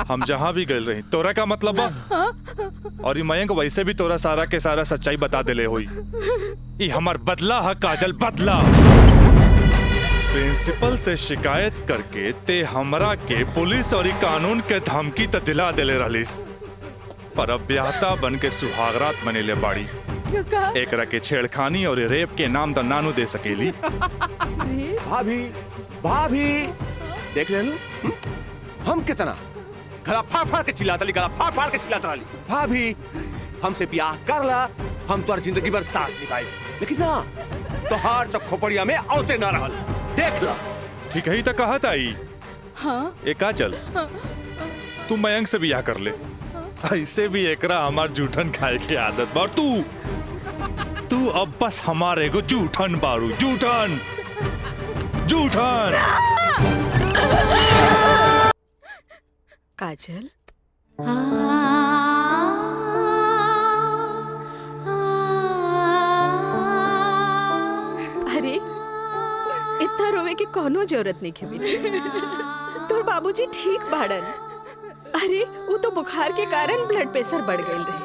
हम जहाँ भी गए रही तोरा का मतलब बा। और ये मयंक वैसे भी तोरा सारा के सारा सच्चाई बता देले होई। ये हमार बदला है काजल, बदला। प्रिंसिपल से शिकायत करके ते हमरा के पुलिस और कानून के धमकी त दिला देले रहलिस, पर अब ब्याहता बन के सुहागरात मनेले बाड़ी। एकरा के छेड़खानी और रेप के नाम द नानू दे सकेली। भाभी भाभी देख ले हम कितना गला फाड़ फाड़ के चिल्लाता ली, गला फाड़ फाड़ के चिल्लाता रही। भाभी हमसे ब्याह कर ला, हम तुम्हारी जिंदगी भर साथ निभाए, लेकिन ना तोहार तो खोपड़िया में औते ना रहल। देख ला। ठीक है ही तो कहत आई। हाँ? ए काजल, तू मयंक से ब्याह कर ले। ऐसे भी एकरा हमार जूठन खाए की आदत बा। तू अब बस हमारे को जूठन बारू, जूठन जूठन। काजल, अरे इतना रोवे की कोनो जरूरत नहीं है बेटी। तोर बाबूजी ठीक बाड़न। अरे वो तो बुखार के कारण ब्लड प्रेशर बढ़ गई रहे।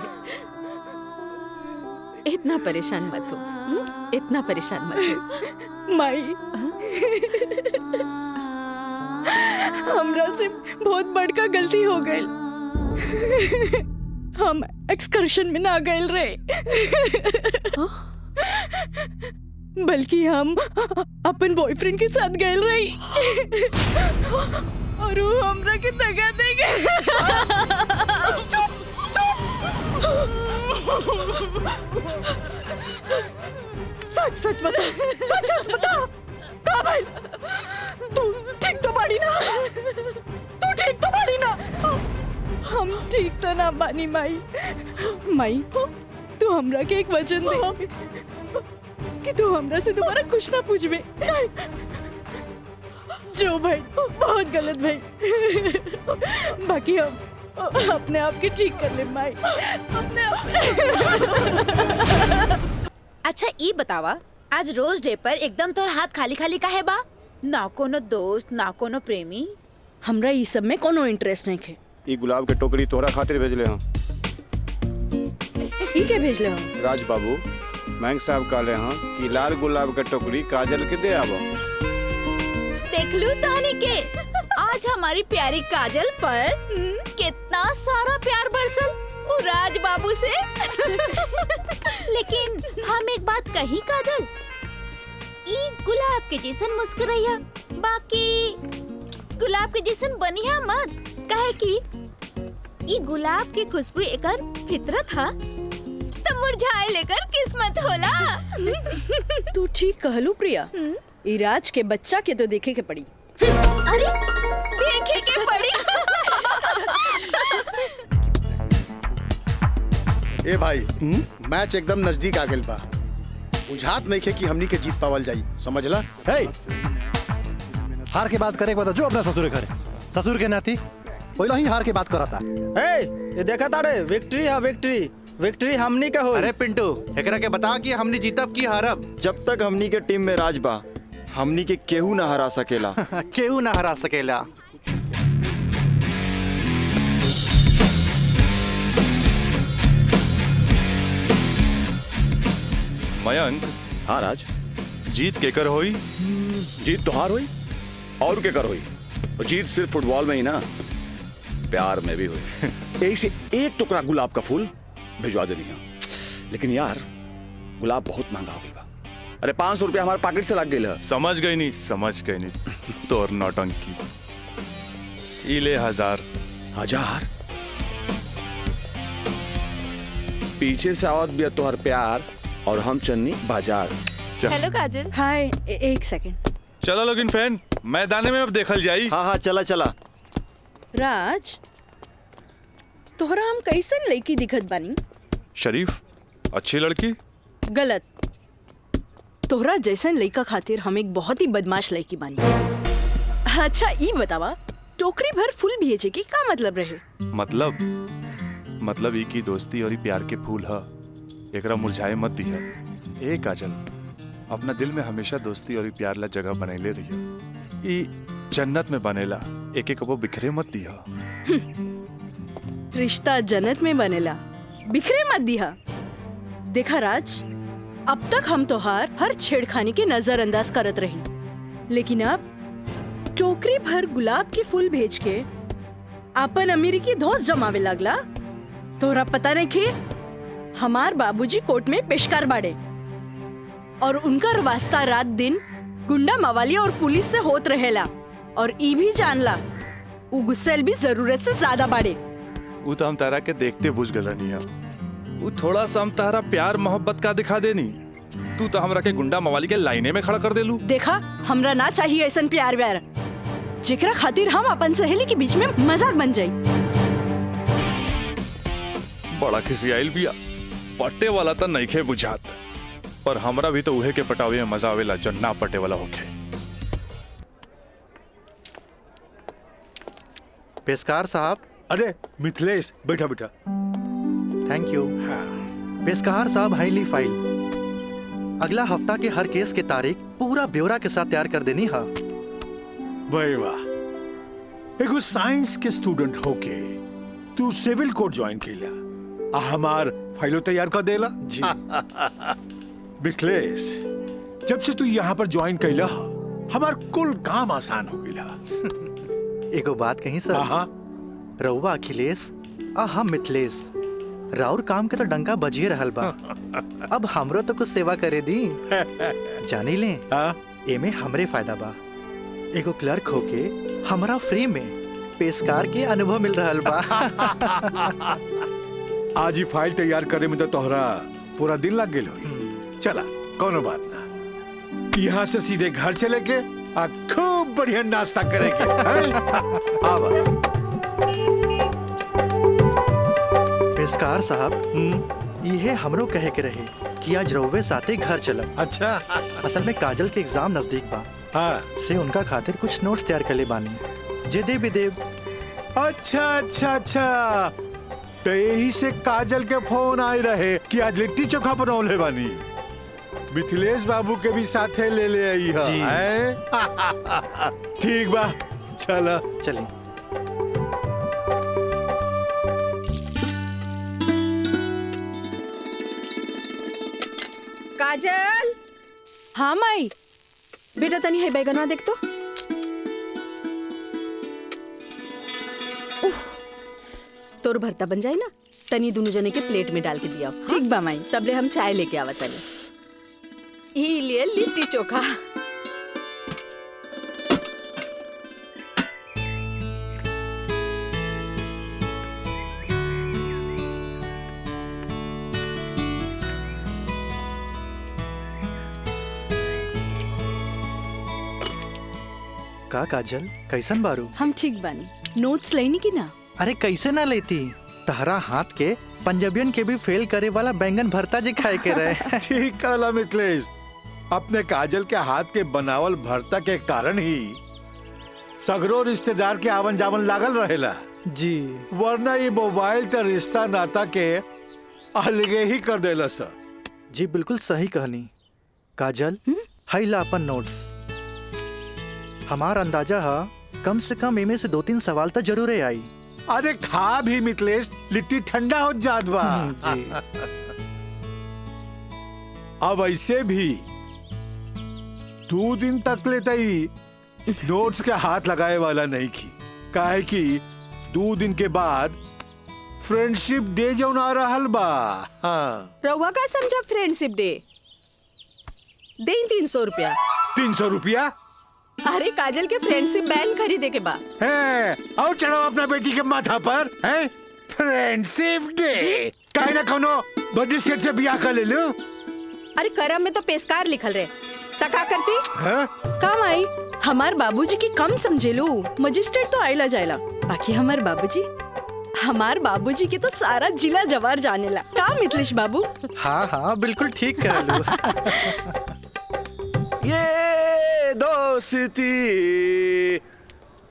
इतना परेशान मत हो, इतना परेशान मत हो। माई, हमरा से बहुत बड़का गलती हो गई। हम एक्सकर्शन में ना गए रहे, बल्कि हम अपन बॉयफ्रेंड के साथ गए रही। और वो हमरा के दगा दे गए। सच सच बता, सच सच बता। कहाँ भाई? तू ठीक तो बाड़ी ना? तू ठीक तो बाड़ी ना? हम ठीक तो ना बानी माई। माई, तू हमरा के एक वचन दे कि तू हमरा से दोबारा कुछ ना पूछबे। जो भाई बहुत गलत भाई, बाकी हम अपने आप के ठीक कर ले माई, अपने आप। अच्छा ई बतावा, आज रोज डे पर एकदम तोर हाथ खाली खाली काहे बा? ना कोनो दोस्त, ना कोनो प्रेमी। हमरा ई सब में कोनो इंटरेस्ट नहीं है। ई गुलाब के टोकरी तोरा खातिर भेजले हम। ई के भेजले हम? राज बाबू मयंक साहब कहले हैं कि लाल गुलाब के टोकरी काजल के दे आवो। देख लू तहनी के आज हमारी प्यारी काजल पर कितना सारा प्यार बरसल वो राज बाबू से। लेकिन हम एक बात कही काजल, ई गुलाब के जैसन मुस्कुराइया, बाकी गुलाब के जैसन बनिया मत, काहे कि ई गुलाब की खुशबू एकर फितरत हा, तो मुरझाए लेकर किस्मत होला। तू ठीक कहलू प्रिया। ई राज के बच्चा के तो देखे के पड़ी। अरे देखे के पड़ी। ए भाई, मैच एकदम नजदीक आ गइल बा। बुझात नहीं खे कि हमनी के जीत पावल जाई, समझला? हे, हार के बात करे बता जो अपना ससुर घर, ससुर के नाती पहले ही हार के बात करता। ये देखा तारे, विक्ट्री है विक्ट्री, विक्ट्री हमनी का हो। अरे पिंटू, एकरा के बता कि हमनी जीतब की हारब। जब तक हमनी के टीम में राज बा, हमनी के केहू ना हरा सकेला। केहू ना हरा सकेला। मयंक, हाँ राज, जीत केकर होई? जीत तो हार हुई और के कर हुई। और जीत सिर्फ फुटबॉल में ही ना, प्यार में भी हुई। एक से एक टुकड़ा गुलाब का फूल भिजवा देनी है। लेकिन यार गुलाब बहुत महंगा हो गया। अरे 500 रुपया हमारे पॉकेट से लग गई है। समझ गई नहीं तोर नौटंकी। इले 1000। पीछे से आवत भी तोहर प्यार और हम चन्नी बाजार। हेलो काजल। हाय, एक सेकंड। चलो लोगिन फैन, मैदाने में अब देखल जाई। हाँ हाँ चला चला। राज, तोहरा हम कैसन लड़की दिखत बानी? शरीफ, अच्छी लड़की। गलत। तोहरा जैसन लड़का खातिर हम एक बहुत ही बदमाश लड़की बानी। अच्छा ई बतावा, टोकरी भर फूल भेजे के का मतलब रहे? मतलब ई की दोस्ती और प्यार के फूल है, एकरा मुरझाए मत दिया। ए काजल, अपना दिल में हमेशा दोस्ती और प्यार ला जगह बनैले रहिए। ई जन्नत में बनेला, एक एक वो बिखरे मत दिया। रिश्ता जन्नत में बनेला, बिखरे मत दिया। देखा राज, अब तक हम तोहार हर छेड़खानी के नजरअंदाज करत रही, लेकिन अब टोकरी भर गुलाब के फूल भेज के अपन अमेरिकी दोस्त जमावे लगला। तोरा पता नहीं कि हमार बाबूजी कोर्ट में पेशकार बाड़े और उनकर वास्ता रात दिन गुंडा मवाली और पुलिस से होत रहेला, और ई भी जानला उ गुस्सेल भी जरूरत से ज्यादा बाड़े। वो तो हम तारा के देखते बुझ गल नहीं। वो थोड़ा सा हम तारा प्यार मोहब्बत का दिखा देनी, तू तो हमरा के गुंडा मवाली के लाइने में खड़ा कर देलू। देखा, हमरा ना चाहिए ऐसा प्यार व्यार जेकरा खातिर हम अपन सहेली के बीच में मजाक बन जाई। बड़ा खिसियाइल बिया, पट्टे वाला तो नइखे बुझात, पर हमरा भी तो उहे के पटावे में मजा आवेला जो ना पटे वाला होखे। पेशकार साहब। अरे मिथिलेश, बैठा बैठा। Thank you. पेशकार साहब, हाईली फाइल अगला हफ्ता के हर केस के तारीख पूरा ब्यौरा के साथ तैयार कर देनी है। वाह वाह, एगो साइंस के स्टूडेंट होके तू सिविल कोर्ट ज्वाइन केला, हमार फाइलो तैयार कर देला जी। मिथिलेश, जब से तू यहाँ पर ज्वाइन कैला हमार कुल काम आसान हो गया। एगो बात कहीं सर, रउआ अखिलेश आ हम मिथिलेश, राउर काम के तो डंका बजिए रहल बा। अब हमरो तो कुछ सेवा करे दी। जानी ले, एमे हमरे फायदा बा। एगो क्लर्क होके हमरा फ्री में पेशकार के अनुभव मिल रहल बा। आज ही फाइल तैयार करे में तो तोहरा पूरा दिन लग गेल होई। चला, कोनो बात ना, यहाँ से सीधे घर चले के आ खूब बढ़िया नाश्ता करेंगे। आवा। पेशकार साहब, ये हमरो कहे के रहे कि आज रउवे साथे घर चलब। अच्छा। असल में काजल के एग्जाम नजदीक बा, से उनका खातिर कुछ नोट्स तैयार कर ले बानी, जे दे भी देव। अच्छा अच्छा अच्छा, तो यही से काजल के फोन आए रहे कि आज लिट्टी चोखा बनौले बानी। मिथिलेश बाबू के भी साथे ले ले आई है। ठीक बा, चला चली। काजल। हाँ माई। बेटा तनी है बैगनवा देख तो। तोर भरता बन जाए ना, तनी दोनों जने के प्लेट में डाल के दिया। ठीक बा माई। तबले हम चाय लेके आवा तनी। ई लिए लिट्टी चोखा। का काजल, कैसन बारू? हम ठीक बानी। नोट्स लेनी की ना? अरे कैसे ना लेती, तहरा हाथ के पंजाबियन के भी फेल करे वाला बैंगन भरता जी खाए के रहे। ठीक कहला मिथिलेश, अपने काजल के हाथ के बनावल भरता के कारण ही सगरो रिश्तेदार के आवन जावन लागल रहेला जी, वरना ये मोबाइल तो रिश्ता नाता के अलगे ही कर देला सर। जी बिल्कुल सही कहनी। काजल, हाई ला अपन नोट्स। हमार अंदाजा है कम से कम इमे से 2-3 सवाल तो जरूर आई। अरे खा भी मिथिलेश, लिट्टी ठंडा हो जात बा। अब ऐसे भी 2 दिन तक लेते ही नोट्स के हाथ लगाए वाला नहीं की, काहे कि 2 दिन के बाद फ्रेंडशिप डे जो आ रहल बा। हाँ। रउआ का समझा फ्रेंडशिप डे? दे 300 रुपया। 300 रुपया? अरे काजल के फ्रेंडशिप बैंड खरीदे के बा। है, आओ चलो अपना बेटी के माथा पर। है फ्रेंडशिप डे, काहे ना कोनो बड़ी सेठ से बियाह कर ले लो। अरे करम में तो पेशकार लिखल रहे, तका करती है? काम आई। हमार बाबूजी की कम समझे लो, मजिस्ट्रेट तो आइला जाइला, बाकी हमार बाबूजी के तो सारा जिला जवार जानेला। का मिथिलेश बाबू? हाँ हाँ बिल्कुल ठीक कह लो। ये दोस्ती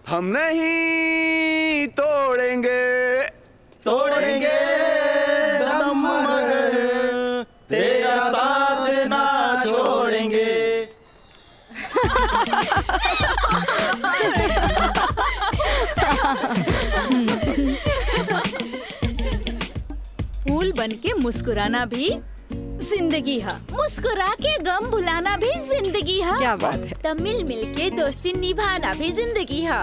हम नहीं तोड़ेंगे, तोड़ेंगे दम मगर तेरा साथ ना छोड़ेंगे। बन के मुस्कुराना भी जिंदगी है, मुस्कुरा के गम भुलाना भी जिंदगी है। क्या बात है। तब मिल मिल के दोस्ती निभाना भी जिंदगी है।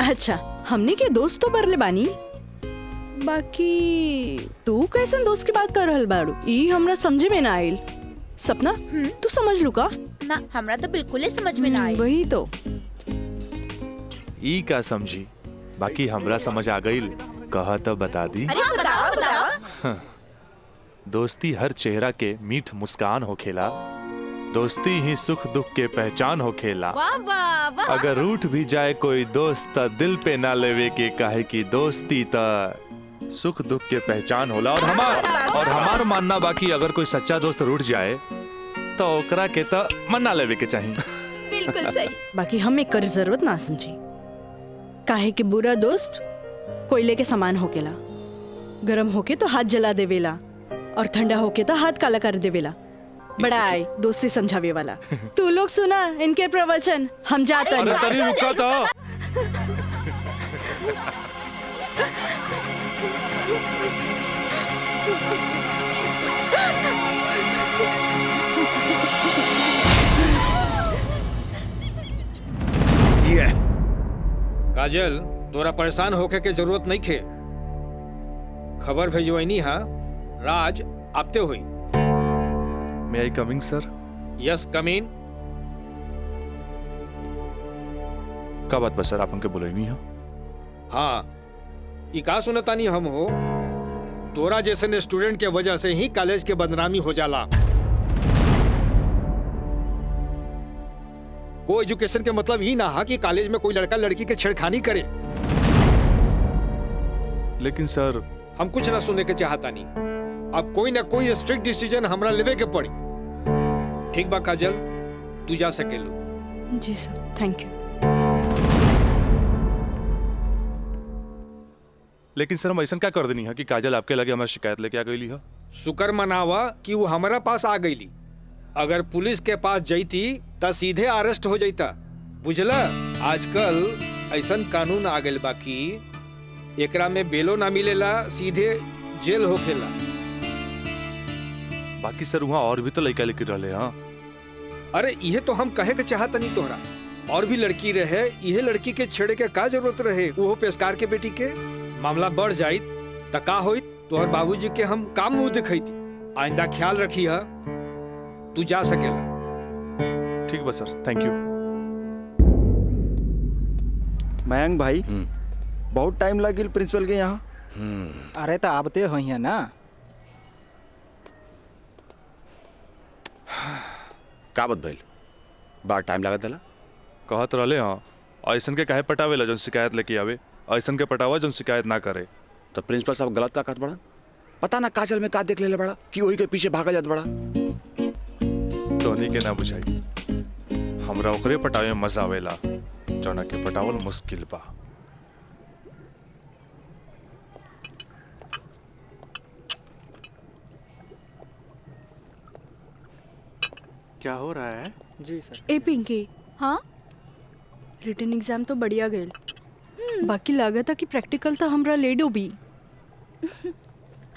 अच्छा, हमने के दोस्त तो बरले बानी, बाकी तू कैसन दोस्त की बात कर रहल बाड़ू? ई हमरा समझे में ना आइल। सपना, तू समझ लू का? ना, हमरा तो बिल्कुल समझ में ना आई। वही तो। ई का समझी, बाकी हमरा समझ आ गई। कहा तो बता दी। अरे बताओ बताओ। दोस्ती हर चेहरा के मीठ मुस्कान होखेला, दोस्ती ही सुख दुख के पहचान होखेला। वाह वाह वाह। अगर रूठ भी जाए कोई दोस्त त दिल पे ना लेवे के, काहे की दोस्ती त सुख दुख के पहचान होला। और हमार मानना बाकी अगर कोई सच्चा दोस्त रूठ जाए तो ओकरा के त मना लेवे के चाहिए। बिल्कुल सही। बाकी हम एक कर जरूरत ना समझी, काहे कि बुरा दोस्त कोयले के समान होकेला। गरम होके तो हाथ जला देवेला और ठंडा होके तो हाथ काला कर देवेला। बड़ा आए दोस्ती समझावे वाला। तू लोग सुना इनके प्रवचन, हम जाते हैं। अरे तरी रुका तो। काजल, तोरा परेशान होके के जरूरत नहीं खे। खबर भेजवैनी हा, राज आपते हुई। मे आई कमिंग सर? यस, कम इन। का बात बस सर, आप उनके बोले नहीं हो? हाँ, ई का सुनतानी हम हो, तोरा जैसे स्टूडेंट के वजह से ही कॉलेज के बदनामी हो जाला। को एजुकेशन के मतलब ही ना हा कि कॉलेज में कोई लड़का लड़की के छेड़खानी करे। लेकिन सर, हम कुछ ना सुनने के चाहता नहीं। अब कोई ना कोई स्ट्रिक्ट डिसीजन हमरा लेवे के पड़ी। ठीक बा काजल, तू जा सकेलू। जी सर, थैंक यू। लेकिन सर हम ऐसा क्या कर देनी है कि काजल आपके लगे हमारी शिकायत लेके आ गई है? शुक्र मनावा कि वो हमारा पास आ गईली। अगर पुलिस के पास जईती त सीधे अरेस्ट हो जाता। बुझला, आजकल ऐसन कानून आ गइल बा कि एकरा में बेलो ना मिलेला, सीधे जेल होखेला। बाकी सर वहाँ और भी तो लड़का लेके रहे। हाँ, अरे यह तो हम कहे के चाहत नहीं तोहरा। और भी लड़की रहे, यह लड़की के छेड़े के का जरूरत रहे? वो पेशकार के बेटी के मामला बढ़ जाइत त का होइत? तोहर बाबूजी के हम काम मुंह दिखैती। आइंदा ख्याल रखी है, तू जा सकेला। ठीक बा सर, थैंक यू। मयंक भाई, बहुत टाइम लगिल प्रिंसिपल के यहाँ। अरे तो आबते हो है ना। का बात भइल? बार टाइम लागत होला। कहत रहले हाँ, ऐसन के काहे पटावेला जौन शिकायत लेके आवे, ऐसन के पटावा जौन शिकायत ना करे। तो प्रिंसिपल साहब गलत का कहत बड़ा? पता ना काजल में का देख लेले बड़ा कि वही के पीछे भागा जात बड़ा। तोहनी के ना बुझाई, हमरा ओकरे पटावे में मजा आवेला जौना के पटावल मुश्किल बा। क्या हो रहा है? जी सर। ए पिंकी, हाँ, रिटन एग्जाम तो बढ़िया गए, बाकी लागत है कि प्रैक्टिकल तो हमरा ले डूबी।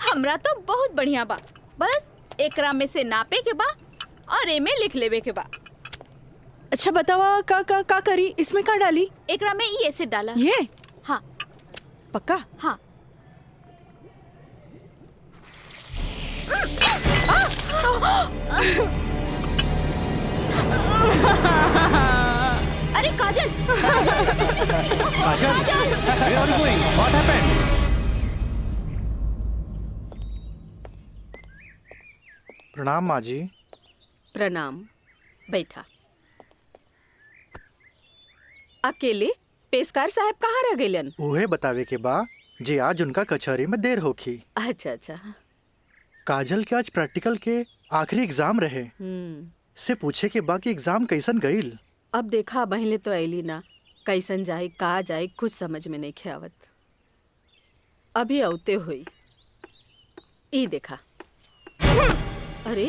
हमरा तो बहुत बढ़िया बा। बस एकरा में से नापे के बा और ए में लिख लेवे के बा। अच्छा बतावा, का करी? इसमें का डाली? एकरा में ई एसिड डाला। ये? हाँ। पक्का? हाँ। अरे काजल! काजल! Where are you going? What happened? प्रणाम माँ जी। प्रणाम, बैठा। अकेले पेशकार साहब कहाँ रह गइलन? उहे बतावे के बा जे आज उनका कचहरी में देर होखी। अच्छा अच्छा। काजल के आज प्रैक्टिकल के आखिरी एग्जाम रहे, से पूछे के बा कि एग्जाम कैसन गईल। अब देखा बहले तो ऐली ना, कैसन जाए कहा जाए कुछ समझ में नहीं खेवत। अभी औते हुई ई देखा। अरे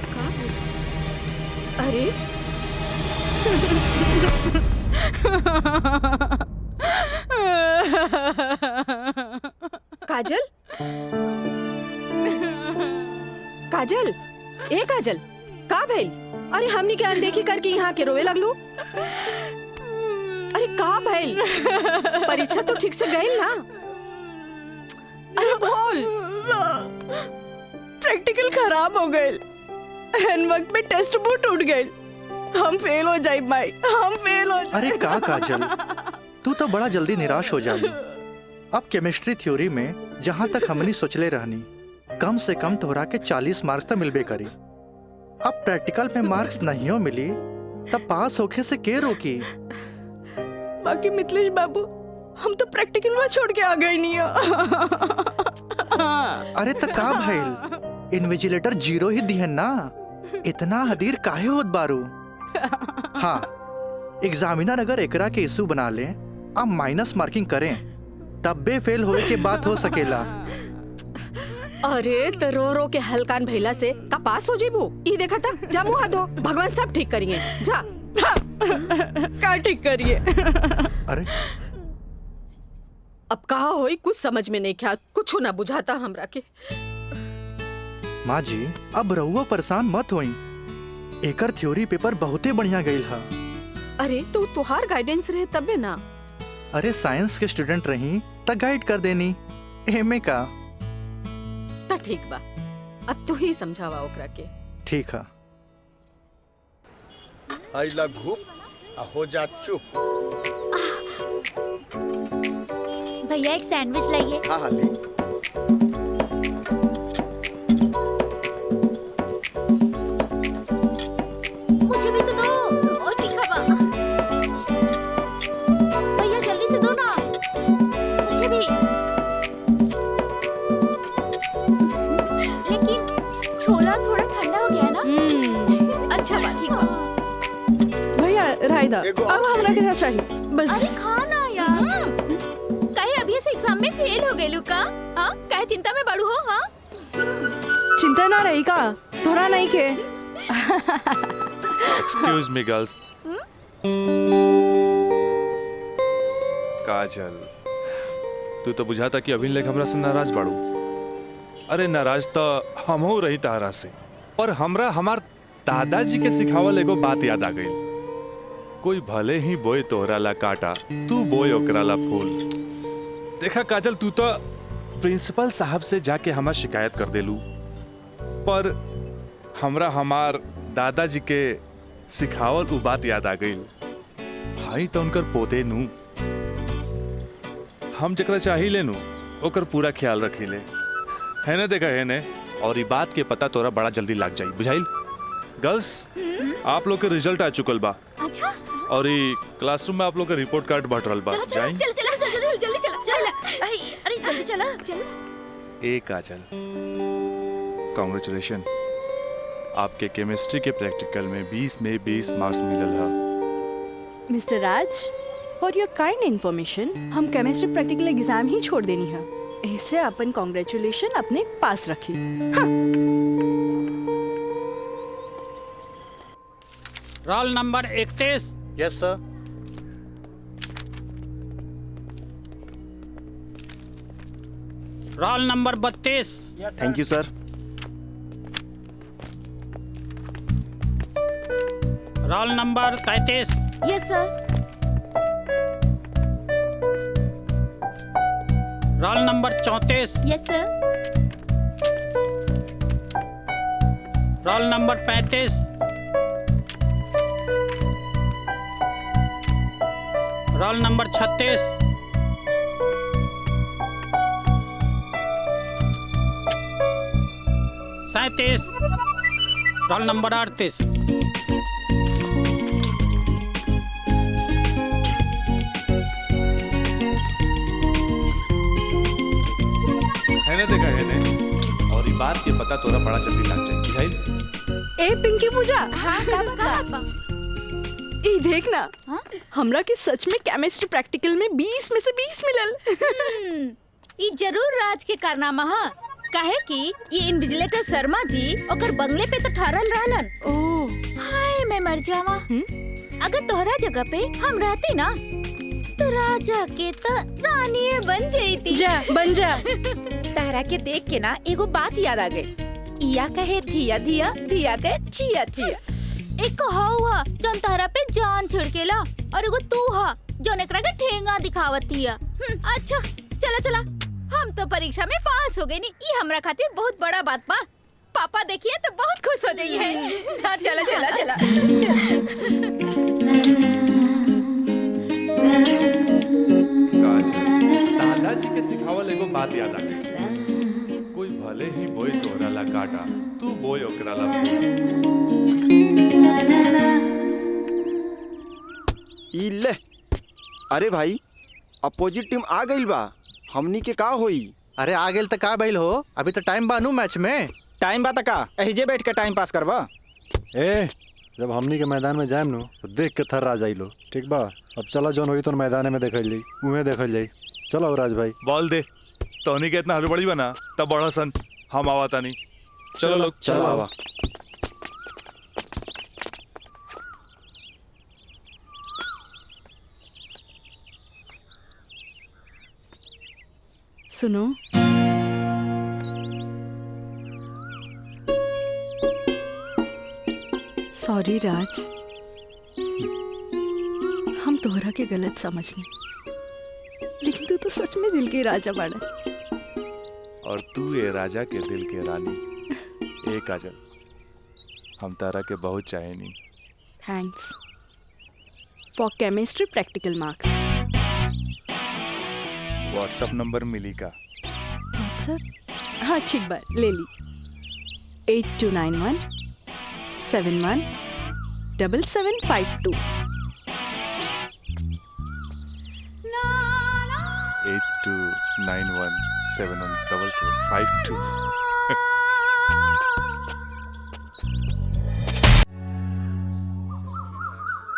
का? अरे काजल, काजल, ए काजल, का भइल? अरे हमनी के अनदेखी करके यहाँ के रोवे लगलू। अरे का भइल? परीक्षा तो ठीक से गई ना? अरे बोल। प्रैक्टिकल खराब हो गए, एन वक्त में टेस्ट बुक टूट गए। हम फेल हो जाए भाई, हम फेल हो जाए। अरे का काजल, तू तो बड़ा जल्दी निराश हो जाली। अब केमिस्ट्री थ्योरी में जहाँ तक हमनी सोचले रहनी, कम से कम तोहरा के 40 मार्क्स तो मिलबे करी। अब प्रैक्टिकल में मार्क्स नहीं हो मिली तब पास होके से के रोकी? बाकी मिथिलेश बाबू, हम तो प्रैक्टिकल में छोड़ के आ गए नहीं। अरे तो का भइल, इन्विजिलेटर 0 ही दिहन ना, इतना हदीर काहे होत बारू? हाँ, एग्जामिनर अगर एकरा के इशू बना ले, अब माइनस मार्किंग करें, तब बे फेल होए के बात हो सकेला। अरे तो रो रो के हलकान भैला से का पास हो जेबू? ई देखा था, जा मुँह हाथ धो, भगवान सब ठीक करिए। जा। का ठीक करिए? अरे अब कहा होई कुछ समझ में नहीं क्या, कुछ ना बुझाता हमरा के। माँ जी, अब रहुआ परेशान मत होई, एकर थ्योरी पेपर बहुते बढ़िया गईल हा। अरे तो तुहार गाइडेंस रहे तबे ना। अरे साइंस के स्टूडेंट रही त गाइड कर देनी, एमे का। त ठीक बा, अब तू ही समझावा ओकरा के। ठीक है। आई लघु हो जा चुप। भैया एक सैंडविच लाइए। हाँ हाँ ले। मुझे भी तो दो, और तीखा बा। भैया जल्दी से दो ना, मुझे भी। लेकिन छोला थोड़ा ठंडा हो गया है ना? अच्छा बा, ठीक बा। भैया रायदा, अब हमरा के चाहिए बस। अरे खाना यार, कहे अभी से एग्जाम में फेल हो गए लुका? हाँ, कहे चिंता में बड़ू हो? हाँ, चिंता ना रही का, थोड़ा नहीं के। Excuse me girls. काजल, तू तो बुझाता कि अभी लेक हमरा से नाराज बाड़ू। अरे नाराज तो हमहू रही तारा से, पर हमरा हमार दादाजी के सिखावल एगो बात याद आ गई। कोई भले ही बोए तोहरा ला काटा, तू बोए ओकरा ला फूल। देखा काजल, तू तो प्रिंसिपल साहब से जाके हमार शिकायत कर देलू, पर हमरा हमार दादाजी के सिखावल उ बात याद आ गई। भाई तो उनकर पोते नू, हम जकरा चाही लेनू ओकर पूरा ख्याल रखीले, है ना? देखा है ने, और ये बात के पता तोरा बड़ा जल्दी लग जाई, बुझाइल? गर्ल्स, आप लोग के रिजल्ट आ चुकल बा। अच्छा। और ये क्लासरूम में आप लोग का रिपोर्ट कार्ड बट रहल बा। जाई चल चल जल्दी जल्दी चला। अरे जल्दी चला, चल। ए काजल, कांग्रेचुलेशन, आपके केमिस्ट्री के प्रैक्टिकल में 20 में 20 मार्क्स मिलल है। Mister Raj, for your kind information, हम केमिस्ट्री प्रैक्टिकल एग्जाम ही छोड़ देनी है। ऐसे अपन कांग्रेचुलेशन अपने पास रखी। हाँ। Roll number 31। Yes sir. Roll number 32। Thank you sir. Roll number 33। Yes sir. Roll number 34। Yes sir. Roll number 35। Roll number 36। Roll number 38। है ना? देखा है ने, और ये बात के पता तोरा बड़ा जल्दी लग जाए, बुझाइल? ए पिंकी पूजा, हाँ, का ई देख ना, हमरा के सच में केमिस्ट्री प्रैक्टिकल में 20 में से 20 मिलल। ई जरूर राज के कारनामा है, काहे कि ये इन्विजिलेटर शर्मा जी ओकर बंगले पे तो ठहरल रहलन। ओह, हाय मैं मर जावा। अगर तोहरा जगह पे हम रहती ना, तो राजा के तो रानी बन जाती। जा बन जा। तारा के देख के ना एगो बात याद आ गई। इया कहे धिया धिया, धिया कहे चिया चिया। एक हवा जौन तहरा पे जान छिड़केला और एगो तू हा जौन एकरा के ठेंगा दिखावत हिया। अच्छा चला चला, हम तो परीक्षा में पास हो गए नी, ये हमरा खातिर बहुत बड़ा बात बा। पापा देखिए तो बहुत खुश हो जाइए। हाँ चला चला चला। दादाजी के सिखावल एगो बात याद आ गई, कोई भले ही बोए तोहरा ला काटा, तू बोए ओकरा ला ई ले। अरे भाई अपोजिट टीम आ गइल बा, हमनी के का होई? अरे आ गेल त का बैल हो, अभी तो टाइम बानू मैच में। टाइम बा त का एहिजे बैठ के टाइम पास करबा। ए जब हमनी के मैदान में जाएम नु तो देख के थर्रा जाइलो, ठीक बा? अब चला जौन होई तो मैदान में देखल जाई, उहे देखल जाई। चलो राज भाई बॉल दे। तोहनी के इतना हड़बड़ी बना तब बड़ा सन, हम आवा तानी। चलो लोग चलो आवा। सुनो, सॉरी राज, हम तोहरा के गलत समझने, लेकिन तू तो सच में दिल के राजा बाड़ा। और तू ये राजा के दिल के रानी। ए काजल, हम तारा के बहुत चाहेनी। Thanks for chemistry practical marks. WhatsApp number मिली का? व्हाट्सएप? हाँ ठीक बात, ले ली। 8291 71 7752। 8291 71 7752।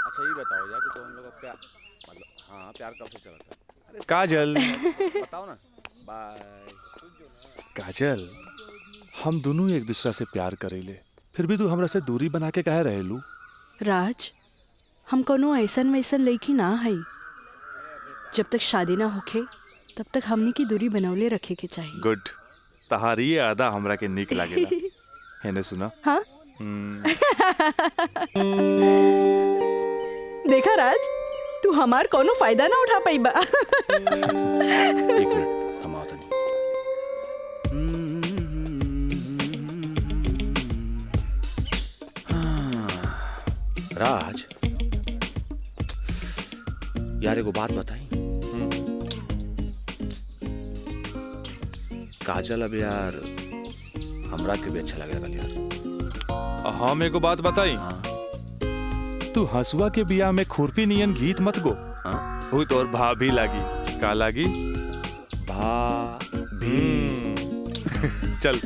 अच्छा ये बताओ यार कि तो हम लोग अब क्या मतलब हाँ प्यार कब से चला था? काजल बताओ ना। बाय। काजल, हम दोनों एक दूसरा से प्यार करेले, फिर भी तू हमरा से दूरी बना के काहे रहेलू? राज, हम कोनो ऐसन वैसन लड़की ना है। जब तक शादी ना होखे तब तक हमनी की दूरी बनौले रखे के चाहिए। गुड, तहारी ये आदा हमरा के निक लागेला। हैने सुना? हाँ? देखा राज, तू हमार कोनो फायदा ना उठा पाई बा। एक मिनट, हम आओ तनी। राज यार एगो बात बताई। काजल अब यार हमरा के भी अच्छा लगेगा यार। हम एगो बात बताई। तू हंसुआ के बिया में खुरपी नियन गीत मत गो। वो तो और भाभी लागी। का लागी? भाभी। चल।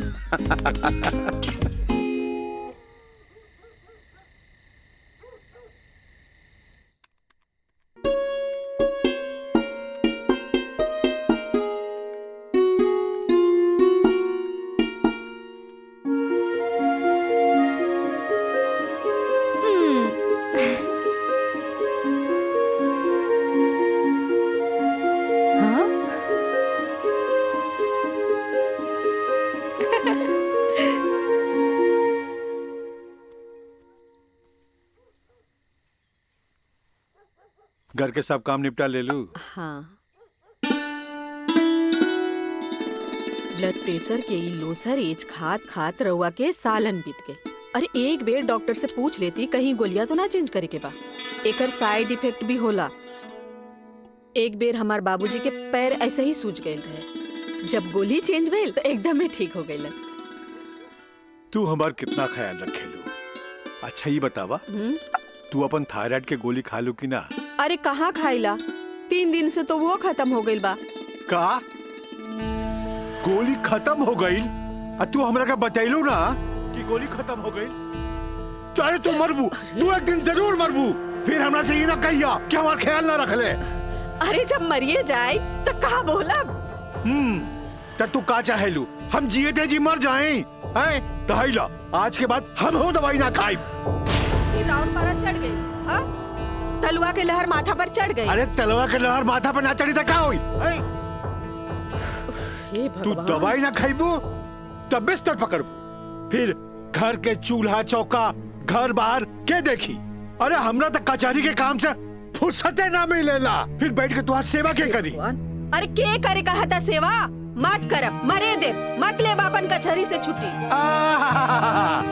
घर के सब काम निपटा ले लू? हाँ, ब्लड प्रेशर के ई लोसर एज खात खात रउआ के सालन बीत गए। अरे एक बेर डॉक्टर से पूछ लेती कहीं गोलियां तो ना चेंज करे के बा, एकर साइड इफेक्ट भी होला। एक बेर हमार बाबूजी के पैर ऐसे ही सूज गए रहे, जब गोली चेंज भइल तो एकदम ही ठीक हो गइल। तू हमार कितना ख्याल रखेलू? अच्छा ये बतावा, तू अपन थायराइड के गोली खा लू कि ना? अरे कहाँ खाइला, 3 दिन से तो वो खत्म हो गइल बा। का गोली खत्म हो गई? तू हमरा का बतैलू ना कि गोली खत्म हो गई? चाहे तू मरबू, तू एक दिन जरूर मरबू। फिर हमरा से ये ना कहिया कि हमार ख्याल ना रख ले। अरे जब मरिए जाए तो कहा बोला? तब तू का चाहेलू हम जिए थे जी मर जाएं? हैं? दहाइला आज के बाद हम हो दवाई ना खाई। राउंड पारा चढ़ गई। हाँ? तलवा के लहर माथा पर चढ़ गई। अरे तलवा के लहर माथा पर ना चढ़ी तो क्या हुई? तू दवाई ना खाइबू तब बिस्तर पकड़बू, फिर घर के चूल्हा चौका घर बाहर के देखी। अरे हमरा तो कचहरी के काम से फुर्सते ना मिलेला, फिर बैठ के तुम्हारी सेवा के करी। अरे के करे कहा था सेवा? मत करब, मरे दे, मत ले बापन कचहरी से छुट्टी।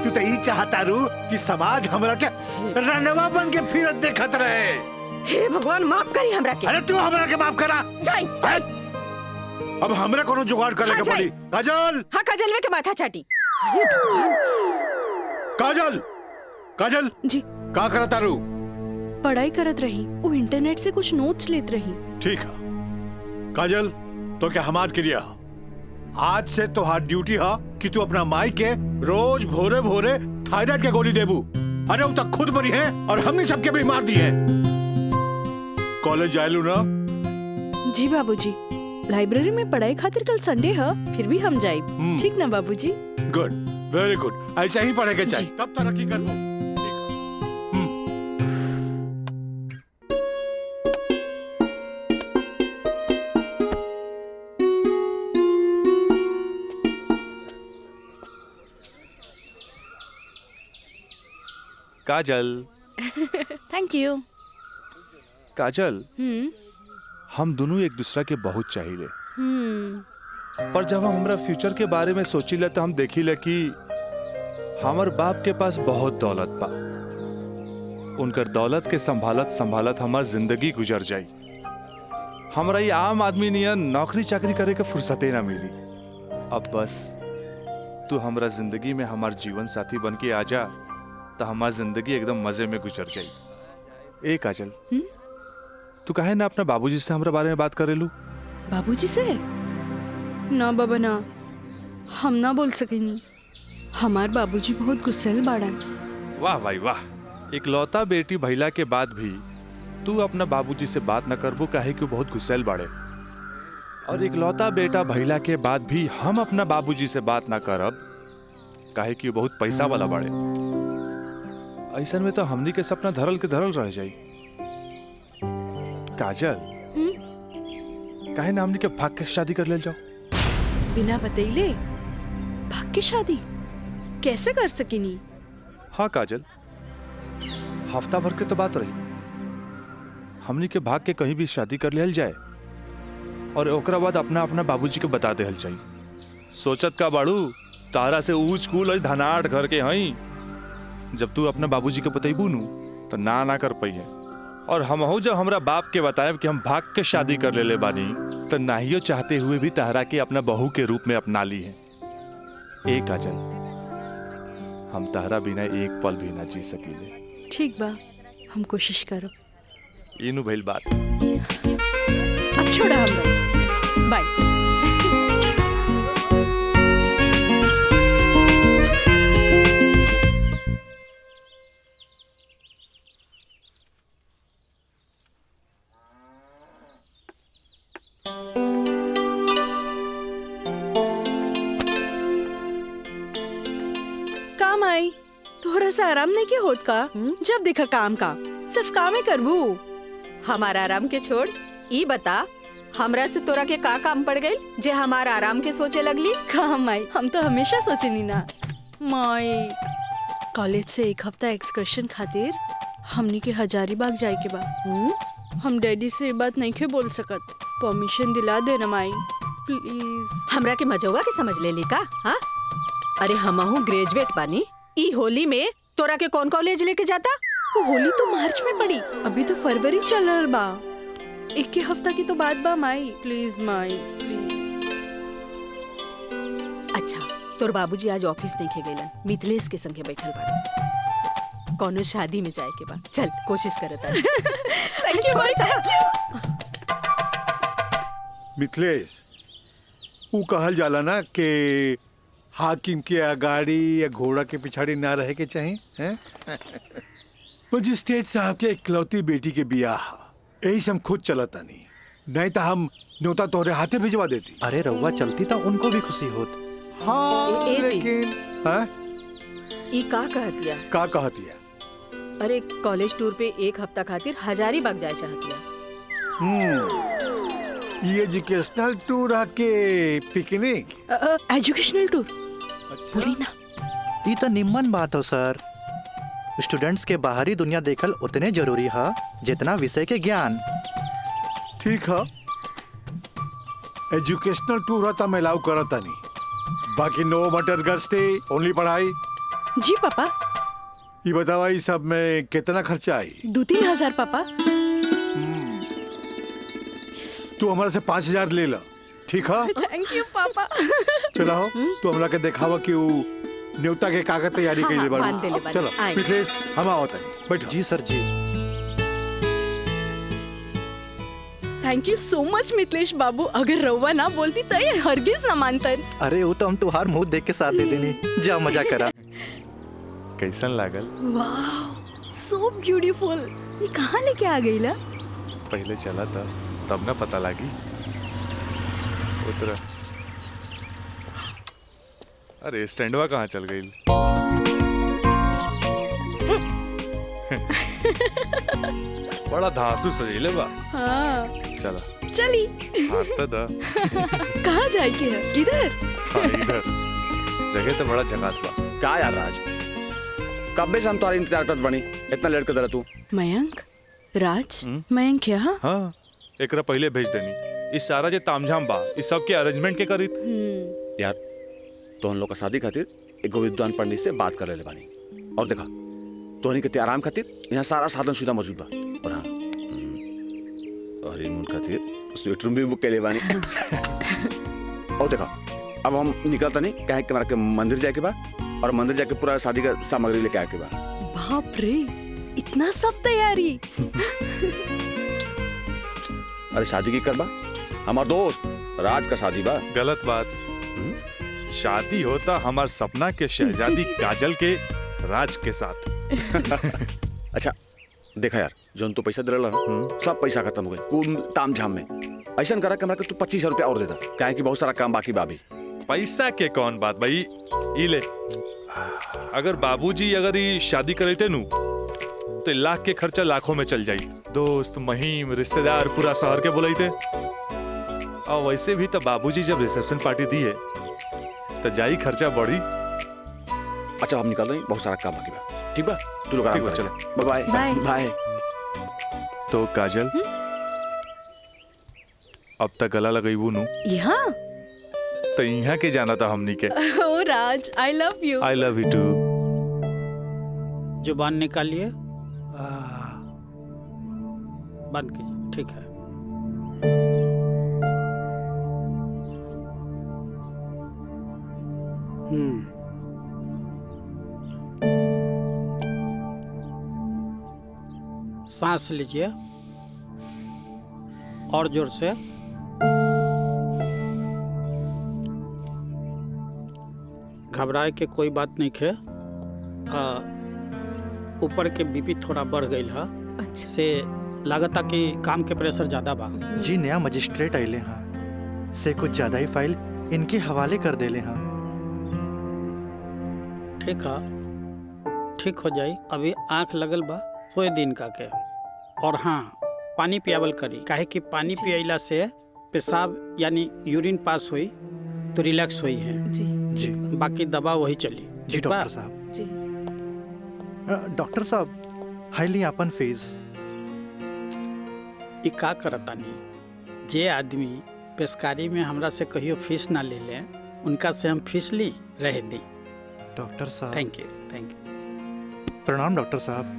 तू तो यही चाहता रू कि समाज हमरा के रंडवा बन के फिरत देखत रहे। हे भगवान माफ करी हमरा के। अरे तू हमरा के माफ करा। जाई। अब हमरा कोनो जुगाड़ करे के पड़ी। काजल। हाँ काजल वे के माथा चाटी। काजल, काजल जी का करता रू? पढ़ाई करत रही, वो इंटरनेट से कुछ नोट्स लेत रही। ठीक है काजल, तो क्या हमार क्रिया आज से तो हाथ ड्यूटी है कि तू अपना माई के रोज भोरे भोरे थायराइड के गोली देबू। अरे वो तक खुद मरी है और हमने सबके बीमार दी है। कॉलेज जायलू ना? जी बाबूजी, लाइब्रेरी में पढ़ाई खातिर कल संडे है, फिर भी हम जाए। ठीक ना बाबूजी? गुड, वेरी गुड, ऐसा ही पढ़े के चाहिए, तब तरक्की करबो। काजल। Thank you. काजल, हम दोनों एक दूसरा के बहुत चाहिए, पर जब हम हमरा फ्यूचर के बारे में सोचिले तो हम देखिले कि हमार बाप के पास बहुत दौलत बा। उनकर दौलत के संभालत संभालत हमार जिंदगी गुजर जाई। हमरा ये आम आदमी नियन नौकरी चाकरी करे के फुर्सते ना मिली। अब बस तू हमरा जिंदगी में हमार जीवन साथी बन के आ जा, तो हमारी जिंदगी एकदम मजे में गुजर जाई। ए काजल, तू काहे ना अपना बाबूजी से हमरा बारे में बात करेलू? बाबूजी से? ना बाबा ना, हम ना बोल सकेनी। हमार बाबूजी बहुत गुस्सेल बाड़न। वाह भाई वाह, इकलौता बेटी भैला के बाद भी तू अपना बाबूजी से बात न करबू, काहे कि वो बहुत गुस्सेल बाड़े। और इकलौता बेटा भैला के बाद भी हम अपना बाबूजी से बात ना करब, काहे कि वो बहुत पैसा वाला बाड़े। ऐसा में तो हमनी के सपना धरल के धरल रह जाई। काजल, काहे ना हमनी के भाग के शादी कर ले जाओ? बिना बतैले भाग के शादी कैसे कर सकेनी? हाँ काजल, हफ्ता भर के तो बात रही, हमनी के भाग के कहीं भी शादी कर लेल जाए और ओकरा बाद अपना अपना बाबूजी के बता देहल जाई। सोचत का बाड़ू, तारा से ऊंच कूल और धनाट घर के हई। जब तू अपने बाबूजी के बतैबू नु तो ना कर पाई है। और हमहू जब हमरा बाप के बताएब कि हम भाग के शादी कर ले बानी, तो नाहियो चाहते हुए भी तारा के अपना बहू के रूप में अपना ली है। ए काजल, हम तारा बिना एक पल भी ना जी सकीले। ठीक बा, हम कोशिश करब। इनु भइल बात। अब छोड़ा हमरा, बाय। काम आई थोड़ा सा आराम नहीं किया होत का? जब देखा काम का सिर्फ काम ही करबू। हमारा आराम के छोड़, ई बता हमरा से तोरा के का काम पड़ गई जे हमारा आराम के सोचे लगली? काम आई, हम तो हमेशा सोचनी ना माई। कॉलेज से एक हफ्ता एक्सकर्शन खातिर हमनी के हजारीबाग जाए के बा। हम डैडी से ये बात नहीं के बोल सकत, परमिशन दिला दे ना माई प्लीज। हमरा के मजौवा के समझ ले ली का? हाँ, अरे हमहू ग्रेजुएट बानी। ई होली में तोरा के कौन कॉलेज लेके जाता? वो होली तो मार्च में पड़ी, अभी तो फरवरी चल रहा बा। एक ही हफ्ता की तो बात बा माई, प्लीज माई प्लीज। अच्छा, तोर बाबूजी आज ऑफिस नहीं खे गइलन, मिथिलेश के संगे बैठल बाड़े। कौनो शादी में जाए के बा, चल कोशिश करता। Thank you Mai, thank you. Mithilesh, वो कहल जाला ना कि हाकिम के अगाड़ी या घोड़ा के पिछाड़ी ना रहे के चाहिए, हैं? मजिस्ट्रेट साहब के इकलौती बेटी के बियाह, यही से हम खुद चलता नहीं तो हम न्योता तोहरे हाथे भिजवा देती। अरे रउआ चलती तो उनको भी खुशी होत। हाँ, लेकिन हाँ? ई का कहतिया? का कहतिया? अरे कॉलेज टूर पे एक हफ्ता खातिर हजारीबाग जाए चाहतिया। ये एजुकेशनल टूर आके पिकनिक? एजुकेशनल टूर अच्छा। बोली ना। ये तो निम्न बात हो सर। स्टूडेंट्स के बाहरी दुनिया देखल उतने जरूरी है जितना विषय के ज्ञान। ठीक है, एजुकेशनल टूर है तो मैं अलाउ करता नहीं, बाकी नो मटर गस्ती, ओनली पढ़ाई। जी पापा। ये बतावा ये सब में कितना खर्चा आई? 2-3 हजार पापा। तू हमारे से 5,000 ले ला, ठीक है? थैंक यू पापा। चलो तू हमरा के दिखावा कि वो न्योता के कागज तैयारी के लिए बांध देले बानी। चलो आए। मिथिलेश हम आवत है, बैठो। जी सर जी। Thank you so much Mithilesh बाबू। अगर रउआ ना बोलती तो ये हरगिज ना मानतन। अरे वो तो हम तुहार मुंह देख के साथ दे देनी। जा मजा करा। कैसन लागल? वाह सो ब्यूटीफुल। ये कहाँ लेके आ गई ला? पहले चला था तब ना पता लगी। उतरा। अरे स्टैंडवा कहाँ चल गई? बड़ा धांसू सजेले बा। हाँ चला चली। हाथ तो दा। कहाँ जाए के है? इधर। हाँ, इधर जगह तो बड़ा झकास बा। क्या यार राज, कब से हम तुम्हारे इंतजार करत बनी, इतना लेट कर तू? मयंक राज मयंक यहाँ? हाँ एकरा पहले भेज देनी। इस सारा जे तामझाम बा इस सब के अरेंजमेंट के करी। यार तो हम लोग का शादी खातिर एक विद्वान पंडित से बात कर ले बानी, और देखा तोहनी के आराम खातिर यहाँ सारा साधन सुविधा मौजूद बा। और हाँ हनीमून खातिर स्वीट रूम भी बुक कर ले बानी। और देखा अब हम निकलता नहीं कहे कि हमारा के मंदिर जाए के बा, और मंदिर जाके पूरा शादी का सामग्री लेके आए के बा। बाप रे इतना सब तैयारी। अरे शादी की करबा, हमार दोस्त राज का शादी बा। गलत बात। शादी होता हमार सपना के शहजादी काजल के राज के साथ। अच्छा देखा यार, जो तो पैसा दे रहा सब पैसा खत्म हो गए कुल ताम झाम में। ऐसा करा कि हमरा के तू 25,000 रुपया और दे दा, काहे कि बहुत सारा काम बाकी बा अभी। पैसा के कौन बात भाई, ई ले। अगर बाबूजी अगर ये शादी करते नु तो लाख के खर्चा लाखों में चल जाई। दोस्त महिम रिश्तेदार पूरा शहर के बुलाईते। और वैसे भी तो बाबूजी जब रिसेप्शन पार्टी दी है तो जाई खर्चा बढ़ी। अच्छा हम निकल रहे हैं, बहुत सारा काम बाकी बा। ठीक बा, तू लोग आराम कर। चलो बाय बाय। बाय। तो काजल अब तक गला लगईबू नु? यहाँ तो यहाँ के जाना था हमनी के। ओ Raj I love you. I love you too. जुबान निकालिए, बंद कीजिए। ठीक है। सांस लीजिए और जोर से। घबराए के कोई बात नहीं है। ऊपर के बीपी थोड़ा बढ़ गई है। अच्छा। से लागता कि काम के प्रेशर ज्यादा बा। जी नया मजिस्ट्रेट आइले हाँ, से कुछ ज्यादा ही फाइल इनके हवाले कर देले हाँ। ठीक है, ठीक हो जाई। अभी आंख लगल बा, सोए दिन का के। और हाँ पानी पियावल करी, काहे कि पानी पियला से पेशाब यानी यूरिन पास हुई तो रिलैक्स हुई है। जी जी बाकी दवा वही चली। जी ठीक बा? डॉक्टर साहब। जी डॉक्टर साहब हाईली अपन फीस। ई का करतानी, जे आदमी पेशकारी में हमरा से कहियो फीस ना ले ले, उनका से हम फीस ली रह दी। डॉक्टर साहब थैंक यू, थैंक यू। प्रणाम डॉक्टर साहब।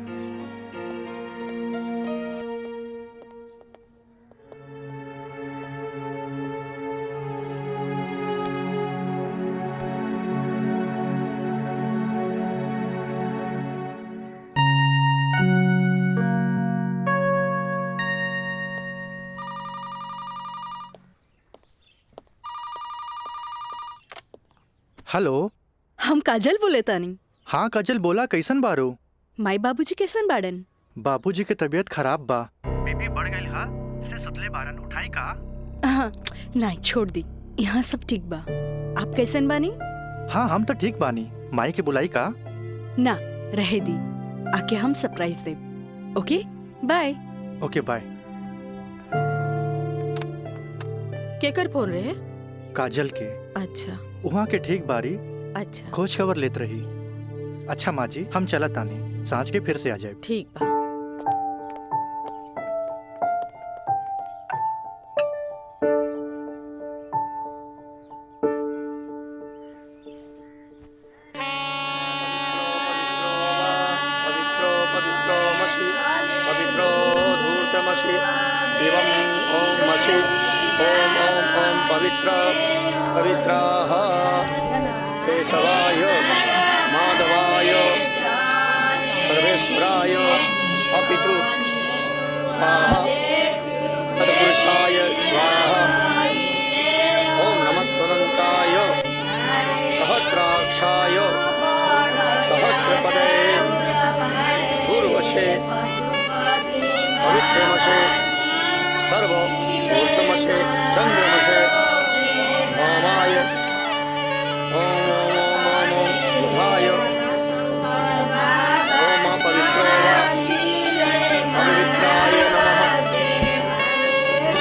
हेलो, हम काजल बोले तानी। हाँ काजल बोला, कैसन बारो? माई बाबूजी कैसन बाड़न? बाबूजी के तबीयत खराब बा। बीपी बढ़ गई हा, से सुतले बारन, उठाई का? हाँ नहीं छोड़ दी, यहाँ सब ठीक बा। आप कैसन बानी? हाँ हम तो ठीक बानी। माई के बुलाई का? ना रहे दी, आके हम सरप्राइज दे। Okay bye. Okay bye. केकर फोन रहे? काजल के। अच्छा वहाँ के ठीक बारी अच्छा। खोज खबर लेत रही। अच्छा माँ जी, हम चलत तानी, सांझ के फिर से आ जाए। ठीक बा। पवित्राः केशवाय माधवाय सर्वेश्वराय अपितृ स्वाहा तत्पुरुषाय स्वाहा। ओम नमः स्वदन्ताय सहस्राक्षाय सहस्रपदे पूर्वशे पवित्रमशे सर्व ऊर्ध्वमशे चन्द्रमशे ओमाय ओम ओम ओम ओम ओम बुधाय ओम पवित्रो वा पवित्राय नमः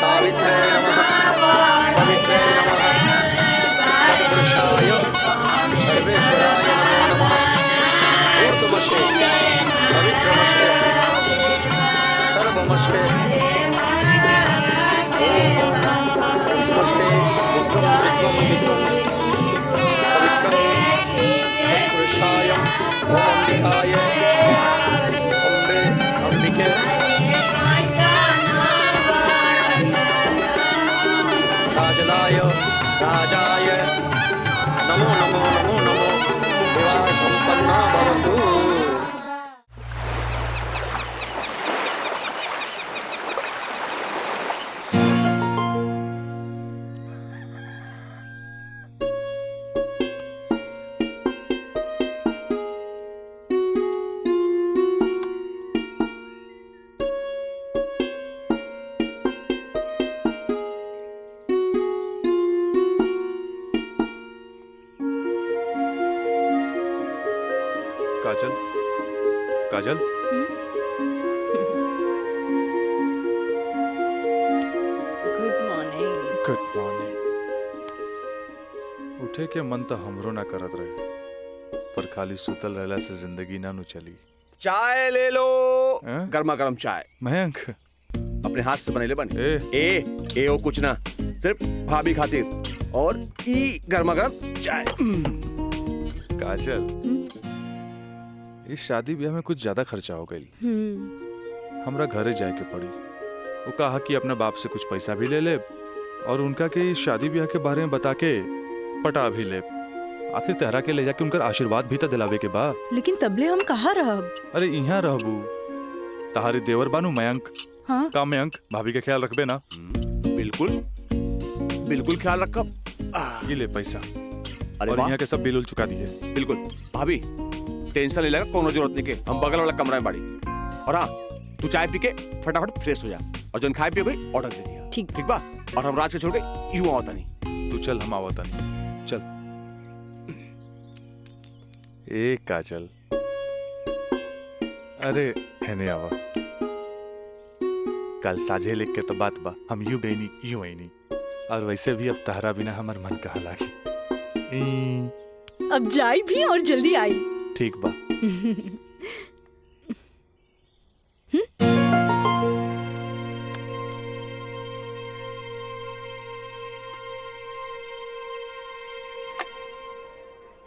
सावित्रे नमः पवित्रे नमः तत्पुरुषाय सर्वेश्वराय नमो नमः। ऊर्ध्वमशे पवित्रमशे सर्वमशे राजलाय राजाय नमो नमो नमो नमो विवाह संपन्ना भवतु। काजल, काजल, गुड मॉर्निंग। Good morning. उठे के मन तो हमरो ना करत रहे, पर खाली सुतल रहला से जिंदगी ना नु चली। चाय ले लो, हैं? गर्मा गर्म चाय। मयंक, अपने हाथ से बनेले बन। ए ओ कुछ ना, सिर्फ भाभी खातिर। और ई गर्मा गर्म चाय। काजल, इस शादी ब्याह में कुछ ज्यादा खर्चा हो गई। हमरा घरे जाए के पड़ी। वो कहा कि अपने बाप से कुछ पैसा भी ले ले और उनका के इस शादी ब्याह के बारे में बता के पटा भी ले। आखिर तेहरा के ले जाके उनका आशीर्वाद भी तो दिलावे के बा। लेकिन तबले हम कहाँ रहब? अरे यहाँ रहबू, तहारी देवर बानू मयंक। हाँ? का मयंक, भाभी का ख्याल रखबे ना? बिल्कुल बिल्कुल ख्याल रखब। ये ले पैसा। अरे और वाह। यहाँ के सब बिल उल चुका दिए। बिल्कुल भाभी, टेंशन नहीं लगा, कोनो जरूरत नहीं के। हम बगल वाला कमरा में बाड़ी। और हाँ, तू चाय पी के फटाफट फ्रेश हो जा और जो खाए पिए कोई ऑर्डर दे दिया। ठीक ठीक बा। और हम रात के छोड़ के यूं आवता नहीं। तू चल, हम आवता नहीं। चल। ए काजल, अरे हेने आवा। कल साझे लिख के तो बात बा, हम यूं गई नहीं यूं आई नहीं। और वैसे भी अब तहरा बिना हमार मन कहाँ लागी। अब जाई भी और जल्दी आई। ठीक बा।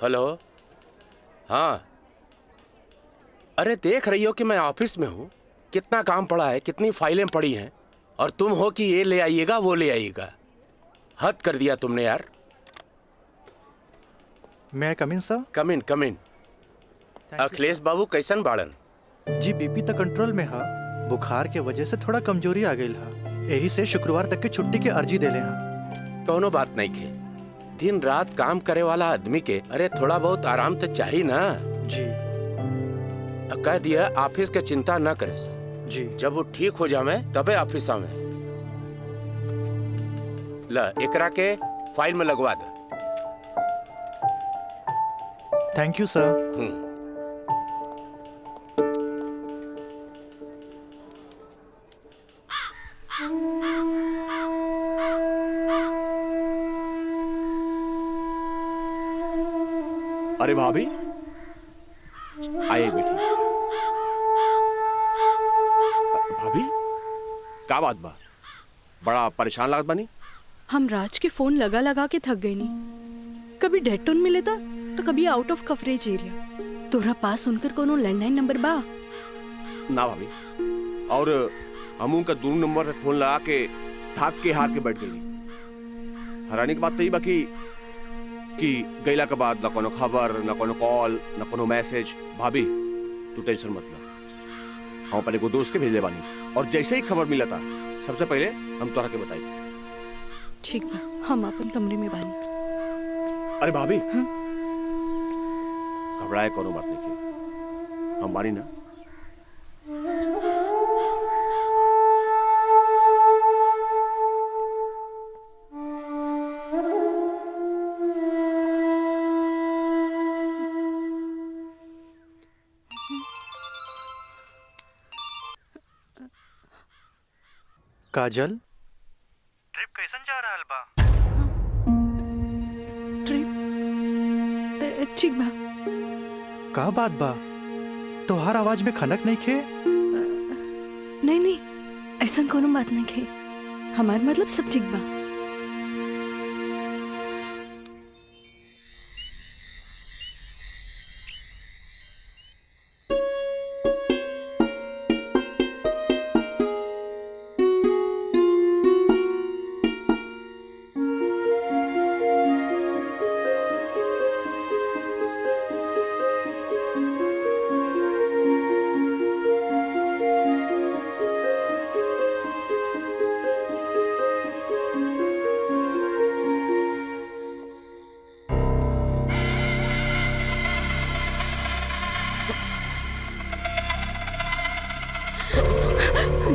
हेलो, हाँ। अरे देख रही हो कि मैं ऑफिस में हूँ, कितना काम पड़ा है, कितनी फाइलें पड़ी हैं, और तुम हो कि ये ले आइएगा वो ले आइएगा। हद कर दिया तुमने यार। मैं कम इन सर? कम इन। अखिलेश बाबू कैसन बाड़न? जी बीपी तो कंट्रोल में है, बुखार के वजह से थोड़ा कमजोरी आ गई है। यही से शुक्रवार तक की छुट्टी की अर्जी दे ले हैं। कोनो बात नहीं के, दिन रात काम करे वाला आदमी के अरे थोड़ा बहुत आराम तो चाहिए ना। जी कह दिया ऑफिस के चिंता न करे जी। जब वो ठीक हो जावे तबे ऑफिस आवे। ला एकरा के फाइल में लगवा दे। थैंक यू सर। अरे भाभी, आइए बेटी। भाभी का बात बा? बड़ा परेशान लागत बानी। हम राज के फोन लगा लगा के थक गए नहीं। कभी डेड टोन मिले था तो कभी आउट ऑफ कवरेज एरिया। तोरा पास उनकर कोनो लैंडलाइन नंबर बा? ना भाभी, और हम उनका दूर नंबर पे फोन लगा के थाक के हार के बैठ गई। हैरानी की बात तो ये बाकी कि गईला के बाद ना कोनो खबर, ना कोनो कॉल, ना कोनो मैसेज। भाभी तू टेंशन मत ले, हम अपने को दोस्त के भेजले बानी और जैसे ही खबर मिला था सबसे पहले हम तोरा के बताई। ठीक बा, हम अपन कमरे में बानी। अरे भाभी घबराए कोनो बात नहीं की, हम बानी ना। काजल, ट्रिप कैसन जा रहल बा? ट्रिप ठीक बा। का बात बा? तोहार आवाज में खनक नहीं खे? नहीं नहीं, ऐसा कोनो बात नहीं खे। हमार मतलब सब ठीक बा।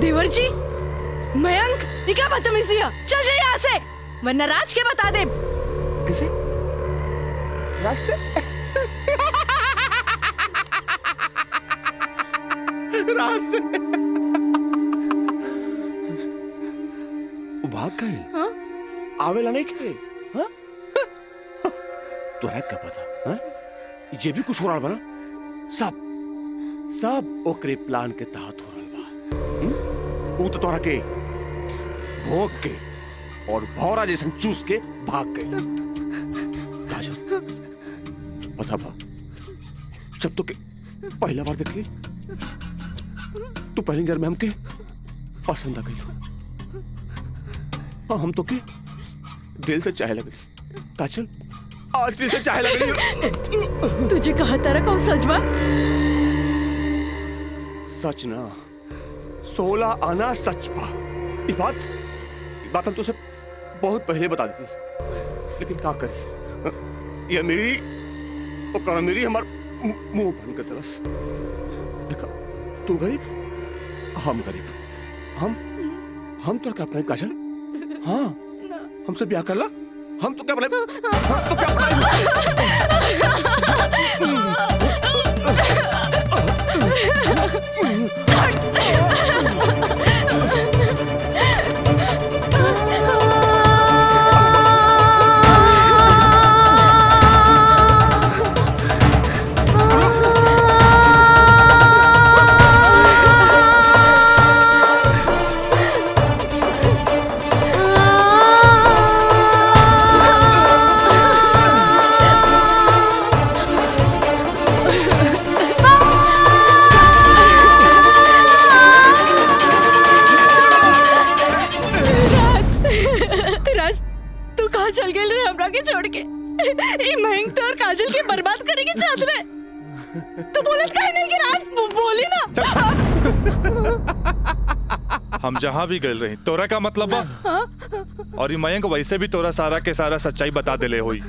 देवर जी, मयंक, ये क्या बदतमीजी है? चल जाइए यहाँ से, वरना राज के बता दे। किसे? राज से? राज से? वो भाग गए? हाँ? आवेला नहीं खे? हाँ? तोरा क्या पता? हाँ? ये भी कुछ हो रहा बना? सब ओकरे प्लान के तहत हो रहा बा। वो तो तोरा के भोग के और भौरा जैसे चूस के भाग गए। काजल, पता बा, जब तो के पहला बार देख ली तू पहली नजर में हमके पसंद आ गई। और हम तो के दिल से चाहे लगे। काजल, आज दिल से चाहे लगे। तुझे कहा तारा कौन सच बा? सच ना, 16 आना सच बा। ये बात हम तुझसे बहुत पहले बता दी थी, लेकिन क्या करी, ये मेरी और मेरी हमार मुंह बन के तरस। देखा, तू गरीब, हम गरीब, हम तो क्या अपने काजल? हाँ, हमसे ब्याह कर ला, हम तो क्या अपने, हम तो क्या चल गए रे हमरा के छोड़ के। ई महंग तो और काजल के बर्बाद करेंगे चाहत रहे। तू बोलत काहे नहीं कि राज बोली ना। हम जहाँ भी गए रही तोरा का मतलब बा? और ये मयंक वैसे भी तोरा सारा के सारा सच्चाई बता देले होई।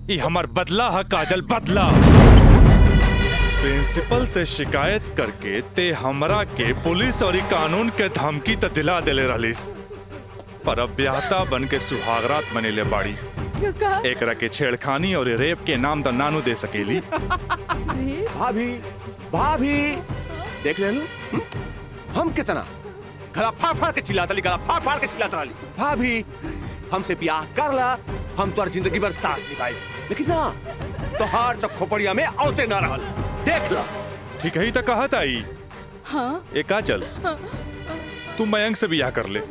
ये हमार बदला है काजल, बदला। प्रिंसिपल से शिकायत करके ते हमरा के पुलिस और कानून के धमकी त दिला देले रहलिस, पर अब ब्याहता बन के सुहागरात बनेले बाड़ी। एकरा के छेड़खानी और रेप के नाम तो नानू दे सकेली। भाभी देख ले हम कितना गला फाड़ के चिल्लाता रही। भाभी हमसे ब्याह कर ला, हम तो जिंदगी भर साथ निभाए, लेकिन ना तोहार तो खोपड़िया में औते ना रहल। देख लो। ठीक ही तो कहत आई। हाँ ए काजल, तू मयंक से बियाह कर ले।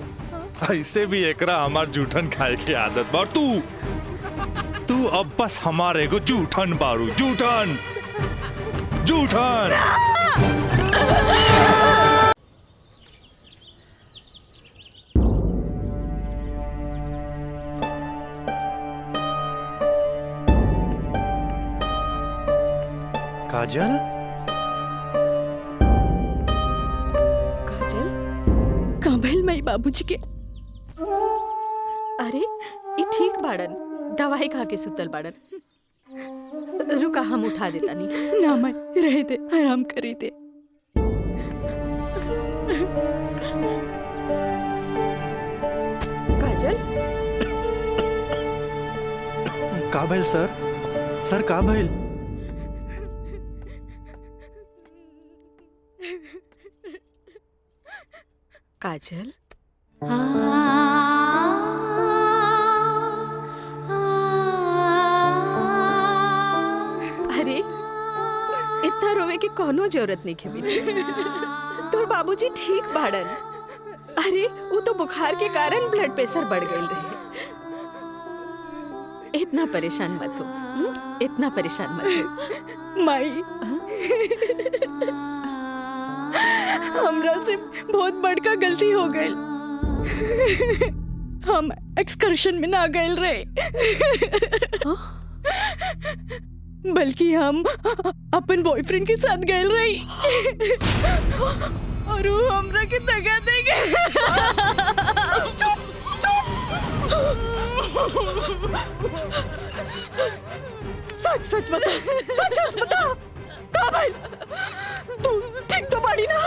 ऐसे भी एकरा हमार जूठन खाए की आदत बा। तू अब बस हमारे को जूठन बारू, जूठन जूठन। काजल, काजल कहाँ भइल मई बाबूजी के? अरे ये ठीक बाड़न, दवाई खा के सुतल बाड़न। रुका हम उठा देता नहीं। ना मैं रह दे, आराम करी दे। काजल का भइल सर? सर का भइल? काजल अरे इतना रोवे की कोनो जरूरत नहीं खेबी। तोर बाबूजी ठीक बाड़न। अरे वो तो बुखार के कारण ब्लड प्रेशर बढ़ गई रहे। इतना परेशान मत हो, इतना परेशान मत हो। माई हमरा से बहुत बड़का गलती हो गई। हम एक्सकर्शन में ना गए रहे, बल्कि हम अपन बॉयफ्रेंड के साथ गए रही। और वो हमरा के दगा दे गए। सच सच बता, सच सच बता। का भाई तू ठीक तो बाड़ी ना?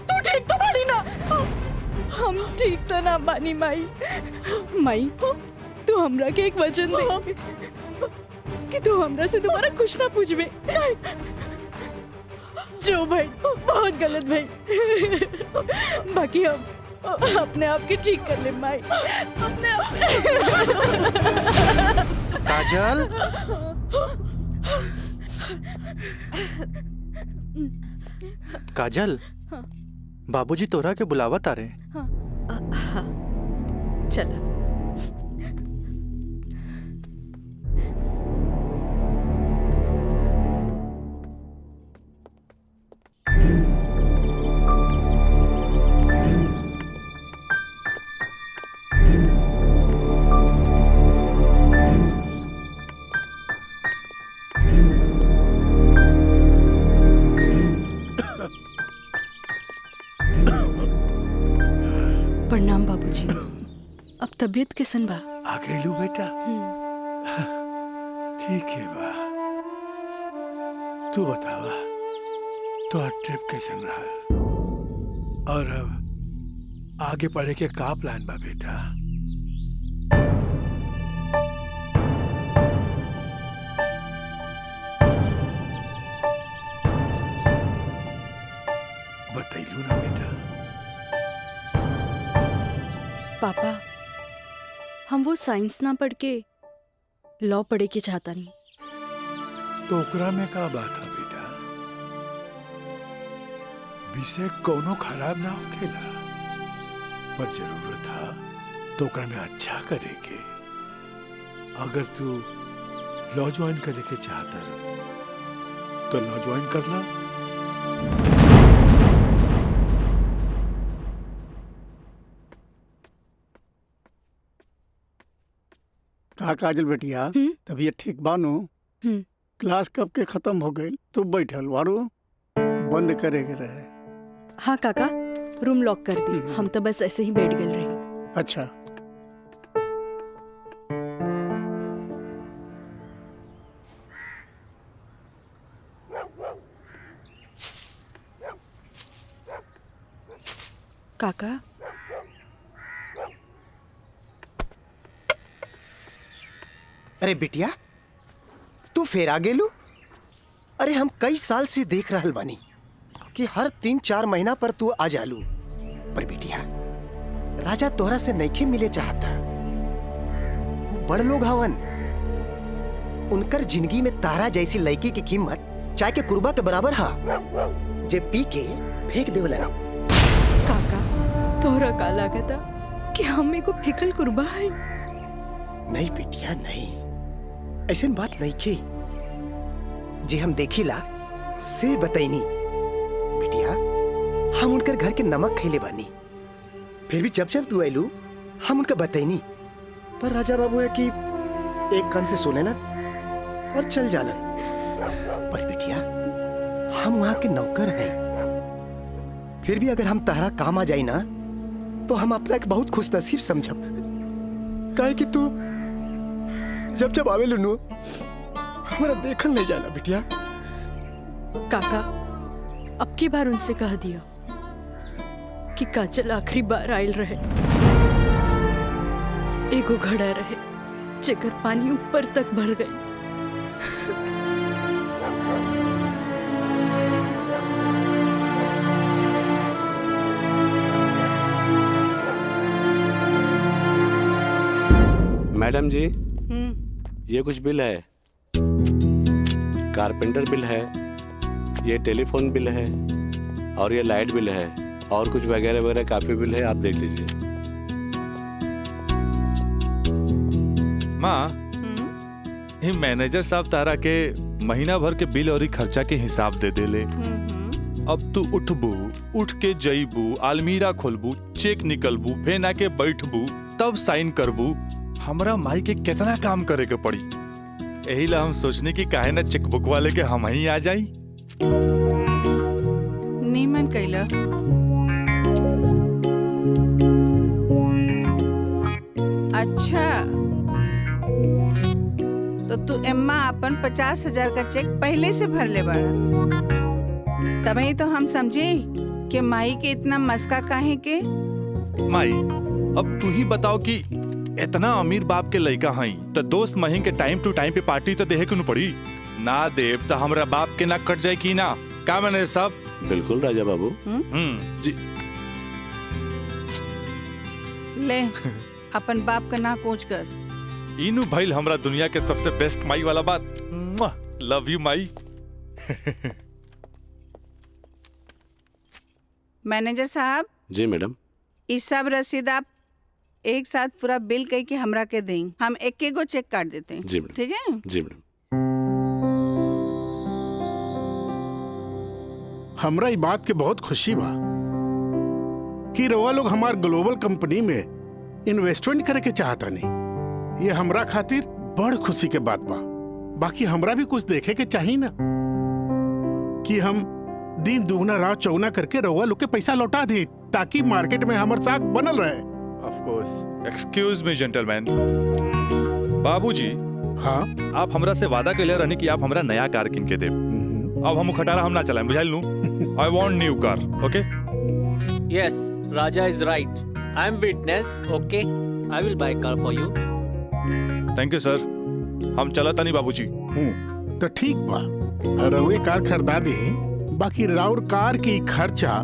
तू ठीक तो बाड़ी ना? हम ठीक तो ना बानी माई। माई तू हमरा के एक वचन दे कि तू हमरा से दोबारा कुछ ना पूछबे। जो भाई बहुत गलत भाई, बाकी हम अपने आप के ठीक कर ले माई, अपने आप। काजल, काजल, बाबूजी तोरा के बुलावत आ रहे। चल प्रणाम बाबूजी। अब तबीयत कैसन बा? आ गइलू बेटा? ठीक है बा। तू बतावा तो ट्रिप कैसन रहा और अब आगे पढ़े के का प्लान बा बेटा? बतैलू ना बेटा? पापा हम वो साइंस ना पढ़ के लॉ पढ़े के चाहता नहीं। तो ओकरा में का बात है बेटा? विषय कोनो खराब ना होखेला, पर जरूरत है तो ओकरा में अच्छा करे के। अगर तू लॉ ज्वाइन करे के चाहता रहो तो लॉ ज्वाइन कर ला। का काजल बेटिया, तबीयत ठीक बानो? क्लास कब के खत्म हो गई? तू बैठल वारू बंद करे के रहे। हाँ काका, रूम लॉक कर दी। हम तो बस ऐसे ही बैठ गए रही। अच्छा काका अरे बिटिया तू फिर आ गेलू? अरे हम कई साल से देख रहल बानी कि हर 3-4 महीना पर तू आ जालू। पर बिटिया राजा तोहरा से नइखे मिले चाहता। वो बड़ लोग हवन, उनकर जिंदगी में तारा जैसी लड़की की कीमत चाय के कुर्बा के बराबर हा जे पी के फेंक देवला। काका तोहरा का लागता कि हम एगो फेकल कुर्बा है? नहीं बिटिया नहीं, ऐसे बात नहीं की जे हम देखिला से बताइनी। बिटिया हम उनकर घर के नमक खैले बानी, फिर भी जब जब तू आयलू हम उनका बताइनी, पर राजा बाबू है कि एक कान से सुनेला और चल जालन। पर बिटिया हम वहां के नौकर हैं, फिर भी अगर हम तहरा काम आ जाई ना तो हम अपना एक बहुत खुश नसीब समझब। काहे कि तू जब जब आवे लुनू हमारा देखल नहीं जाला बिटिया। काका अब की बार उनसे कह दिया कि काजल आखिरी बार आयल रहे, एगो घड़ा रहे जेकर पानी ऊपर तक भर गई। मैडम जी ये कुछ बिल है, कारपेंटर बिल है, ये टेलीफोन बिल है और ये लाइट बिल है और कुछ वगैरह वगैरह काफी बिल है, आप देख लीजिए। माँ ये मैनेजर साहब तारा के महीना भर के बिल और खर्चा के हिसाब दे देले। अब तू उठबू, उठ के जईबू, अलमीरा खोलबू, चेक निकलबू, फेन आके बैठबू, तब साइन करबू। हमरा माई के कितना काम करे के पड़ी। यही ला हम सोचने की काहे ना चेकबुक वाले के हम ही आ जाई। नीमन कैला। अच्छा तो तू एम्मा अपन 50,000 का चेक पहले से भर ले बाड़ा, तभी तो हम समझे कि माई के इतना मस्का काहे के। माई अब तू ही बताओ कि इतना अमीर बाप के लड़का हई तो दोस्त महीन के टाइम टू टाइम पे पार्टी तो देहे क्यों पड़ी ना। देव तो हमरा बाप के ना कट जाए की ना का मैंने सब। बिल्कुल राजा बाबू। जी ले अपन बाप का ना कोच कर। इनू भाई हमरा दुनिया के सबसे बेस्ट माई वाला बात। Love you Mai. मैनेजर साहब। जी मैडम। इस सब रसीद आप एक साथ पूरा बिल कह के हमरा के दें, हम एक एक गो चेक काट देते हैं। जी मैडम। ठीक है जी मैडम। हमरा ई बात के बहुत खुशी बा कि रवा लोग हमार ग्लोबल कंपनी में इन्वेस्टमेंट करे के चाहता नहीं। ये हमरा खातिर बड़ खुशी के बात बा। बाकी हमरा भी कुछ देखे के चाहिए ना कि हम दिन दुगना रात चौगुना करके रवा लोग के पैसा लौटा दे ताकि मार्केट में हमार साख बनल रहे। Of course. Excuse me, gentlemen. बाबूजी, हाँ आप हमरा से वादा कैले रहनी कि आप हमरा नया कार किन के दे। अब हम खटारा हम ना चलाएं, बुझाइल नू। I want new car, okay? Yes, Raja is right. I am witness. Okay, I will buy car for you. Thank you, sir. हम चला तनी बाबूजी। तो ठीक बा, रवे कार खरीदा दे। बाकी राउर कार की खर्चा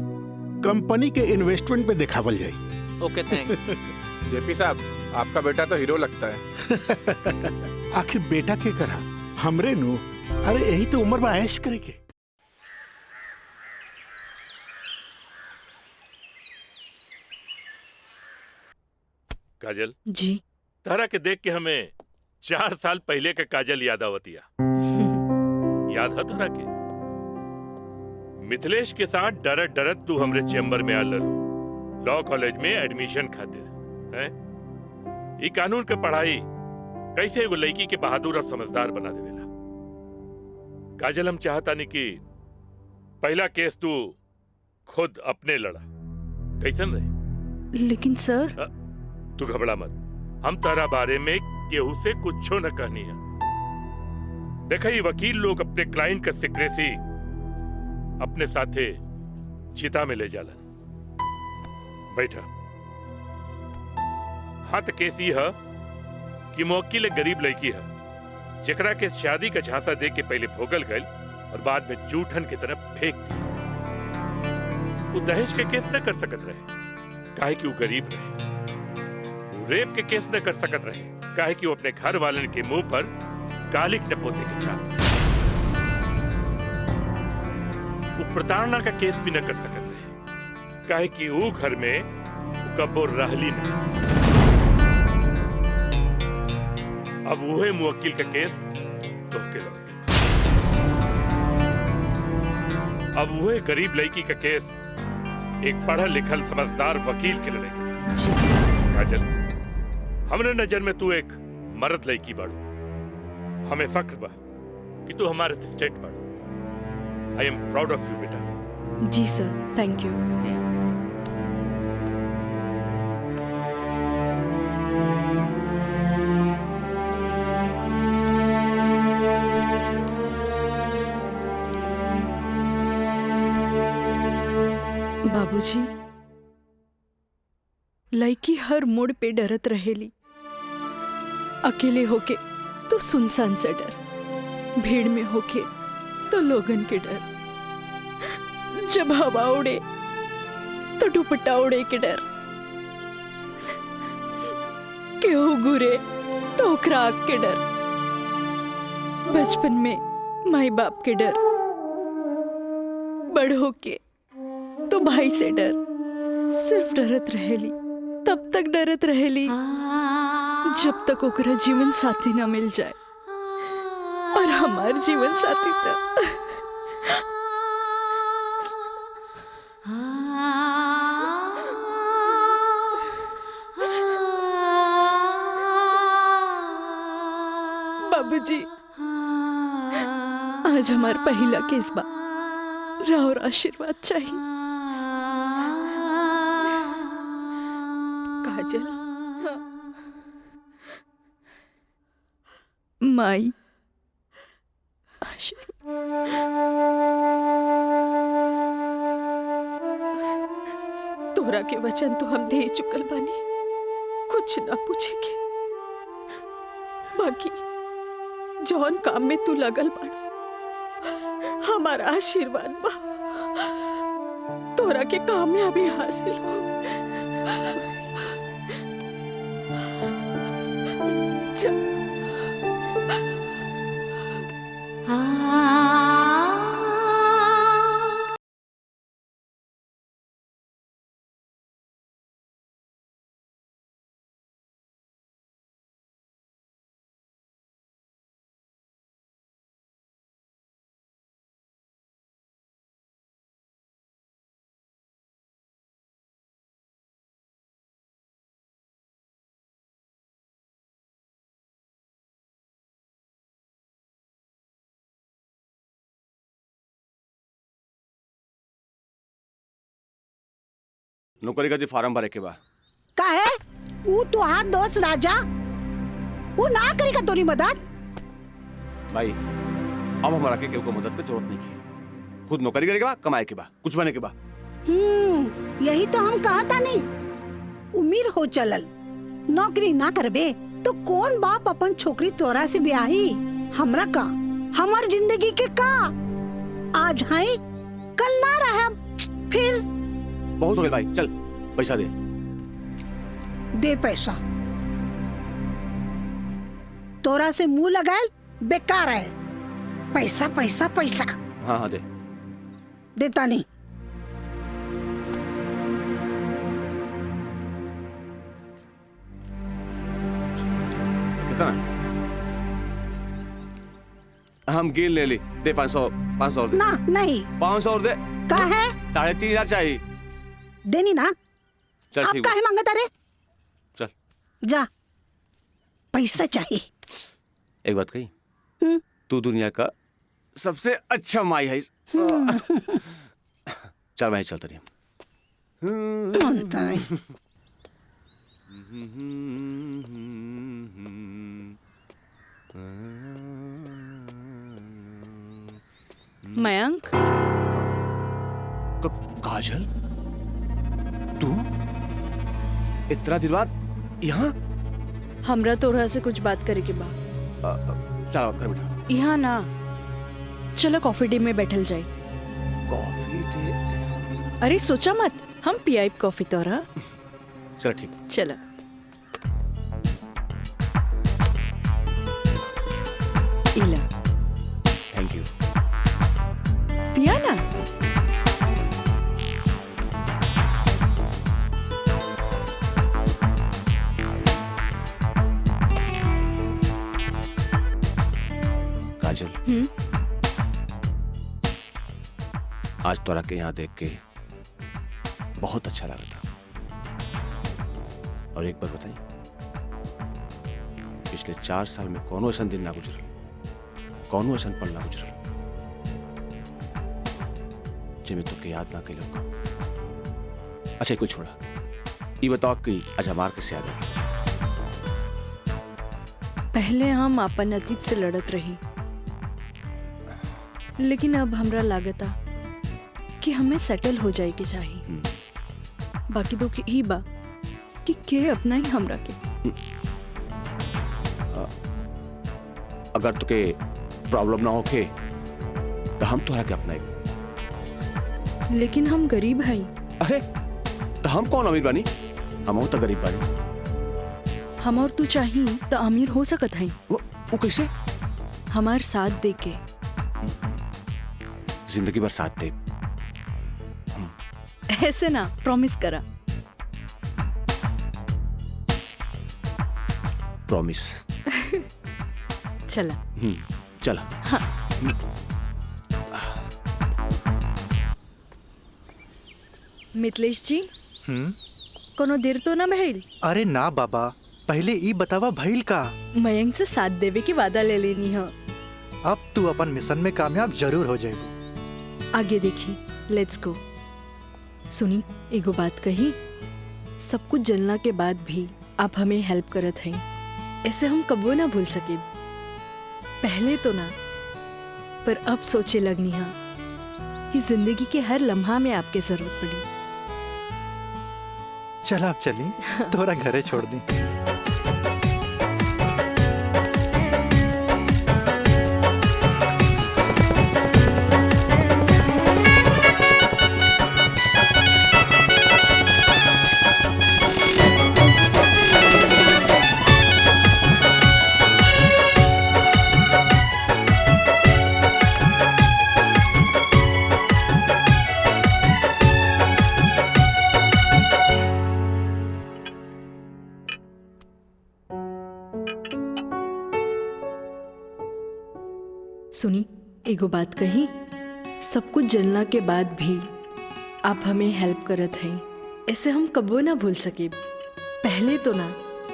कंपनी के इन्वेस्टमेंट पे दिखावल जाए। ओके थैंक्स। जेपी साहब आपका बेटा तो हीरो लगता है। आखिर बेटा के करा हमरे नु। अरे यही तो उम्र में ऐश करे के। काजल जी तारा के देख के हमें 4 साल पहले के काजल याद आवतिया। याद है तारा के मिथिलेश के साथ डरत डरत तू हमरे चेम्बर में आ ललू लॉ कॉलेज में एडमिशन खातिर हैं। ई कानून के पढ़ाई कैसे एगो लड़की के बहादुर और समझदार बना देवेला। काजल हम चाहता नहीं कि पहला केस तू खुद अपने लड़ा, कैसन रहे? लेकिन सर तू घबरा मत, हम तारा बारे में केहू से कुछो न कहनी है। देखा ये वकील लोग अपने क्लाइंट का सिक्रेसी अपने साथे चिता में ले जालन। बैठा। हाँ तो केस ये है कि मौकी ले गरीब लड़की है जेकरा के शादी का झांसा दे के पहले भोगल गए और बाद में जूठन की तरफ फेंक दी। वो दहेज के केस न कर सकत रहे काहे कि वो गरीब रहे। वो रेप के केस न कर सकत रहे काहे कि वो अपने घर वालन के मुंह पर कालिक न पोते के चाहते। प्रताड़ना का केस भी न कर सकत रहे, काहे कि वो घर में कबो रहली नहीं। अब वही मुवक्किल का केस तोहके लगे, अब वही गरीब लड़की का केस एक पढ़ल लिखल समझदार वकील के लड़ेगी। काजल, हमरे नजर में तू एक मर्द लड़की बाड़ू, हमें फख्र बा कि तू हमारे असिस्टेंट बाड़ू। आई एम प्राउड ऑफ यू बेटा। जी सर, थैंक यू। बाबूजी, लड़की हर मोड़ पे डरत रहेली। अकेले होके तो सुनसान से डर, भीड़ में होके तो लोगन के डर, जब हवा उड़े तो दुपट्टा उड़े के डर, केहू गुरे तो ओकरा आग के डर, बचपन में माई बाप के डर, बड़ होके तो भाई से डर। सिर्फ डरत रहेली, तब तक डरत रहेली जब तक ओकरा जीवन साथी ना मिल जाए। और हमार जीवन साथी तो बाबूजी, आज हमार पहला केस बा, राउर आशीर्वाद चाहिए। काजल, माई तोरा के वचन तो हम दे चुकल बानी, कुछ ना पूछेगे। बाकी जौन काम में तू लगल बाड़ा, हमारा आशीर्वाद बा तोरा के कामयाबी हासिल हो। नौकरी का फार्म भरे के बा का है वो तुहार दोस्त राजा, वो ना करेगा तोरी मदद। भाई, अब हमारा के केहू को मदद की जरूरत नहीं की, खुद नौकरी करे के बा, कमाए के बा, कुछ बने के बा। यही तो हम कहा था नहीं, उम्मीद हो चलल, नौकरी ना करबे तो कौन बाप अपन छोकरी तोरा से ब्याही। हमरा का, हमार जिंदगी के का, आज है कल ना रहे। फिर बहुत हो गया भाई, चल पैसा दे। दे पैसा, तोरा से मुंह लगाए बेकार है। पैसा पैसा पैसा। हाँ हाँ दे। देता नहीं। कितना? हम गिन ले ली, दे 500 और दे। ना नहीं, 500 और दे। का है? 3,500 चाहिए। देनी ना। चल अब ठीक काहे मांगता रे? चल जा, पैसा चाहिए। एक बात कही, तू दुनिया का सबसे अच्छा माई है। चल मैं चलता रही। मानता नहीं। मयंक, काजल, तू इतना दिन बाद यहाँ? हमरा तोरा से कुछ बात करे के बा। चलो घर बैठा। यहाँ ना, चलो कॉफी डे में बैठल जाए। Coffee day? अरे सोचा मत, हम पियाई कॉफी तोरा। चलो ठीक। चलो। इला। Thank you. पिया ना। काजल, आज तोरा के यहाँ देख के बहुत अच्छा लगा था। और एक बार बताई, पिछले 4 साल में कौनो ऐसा दिन ना गुजरल, कौनो ऐसा पल ना गुजरल जिसमें तुके याद ना कैलो। अच्छा कोई छोड़ा, ये बताओ कि आज हमार कैसे याद आई? पहले हम अपन अतीत से लड़त रही, लेकिन अब हमरा लागता कि हमें सेटल हो जाए के चाहिए। बाकी तो ही बा कि के अपना ही हमरा के। अगर तुके प्रॉब्लम ना होके तो हम तोहरा के अपनाए। लेकिन हम गरीब हैं। अरे तो हम कौन अमीर बानी? हम तो गरीब बानी। हम और तू चाहिए तो अमीर हो सकत हैं। वो कैसे? हमार साथ दे के। जिंदगी भर साथ दे। ऐसे ना, प्रॉमिस करा। प्रॉमिस। चला। चला। हाँ। मिथिलेश जी, कोनो देर तो ना भइल? अरे ना बाबा, पहले ई बतावा भइल का? मयंक से साथ देवे की वादा ले लेनी है। अब तू अपन मिशन में कामयाब जरूर हो जाएगी। आगे देखी, लेट्स गो। सुनी, एगो बात कही, सब कुछ जलना के बाद भी आप हमें हेल्प करत हैं, ऐसे हम कबो ना भूल सके। पहले तो ना, पर अब सोचे लगनी है कि जिंदगी के हर लम्हा में आपके जरूरत पड़ी। चल अब चली, तोरा घरे छोड़ दी। सुनी, एगो बात कही, सब कुछ जलना के बाद भी आप हमें हेल्प करत हैं, ऐसे हम कबो ना भूल सके। पहले तो ना,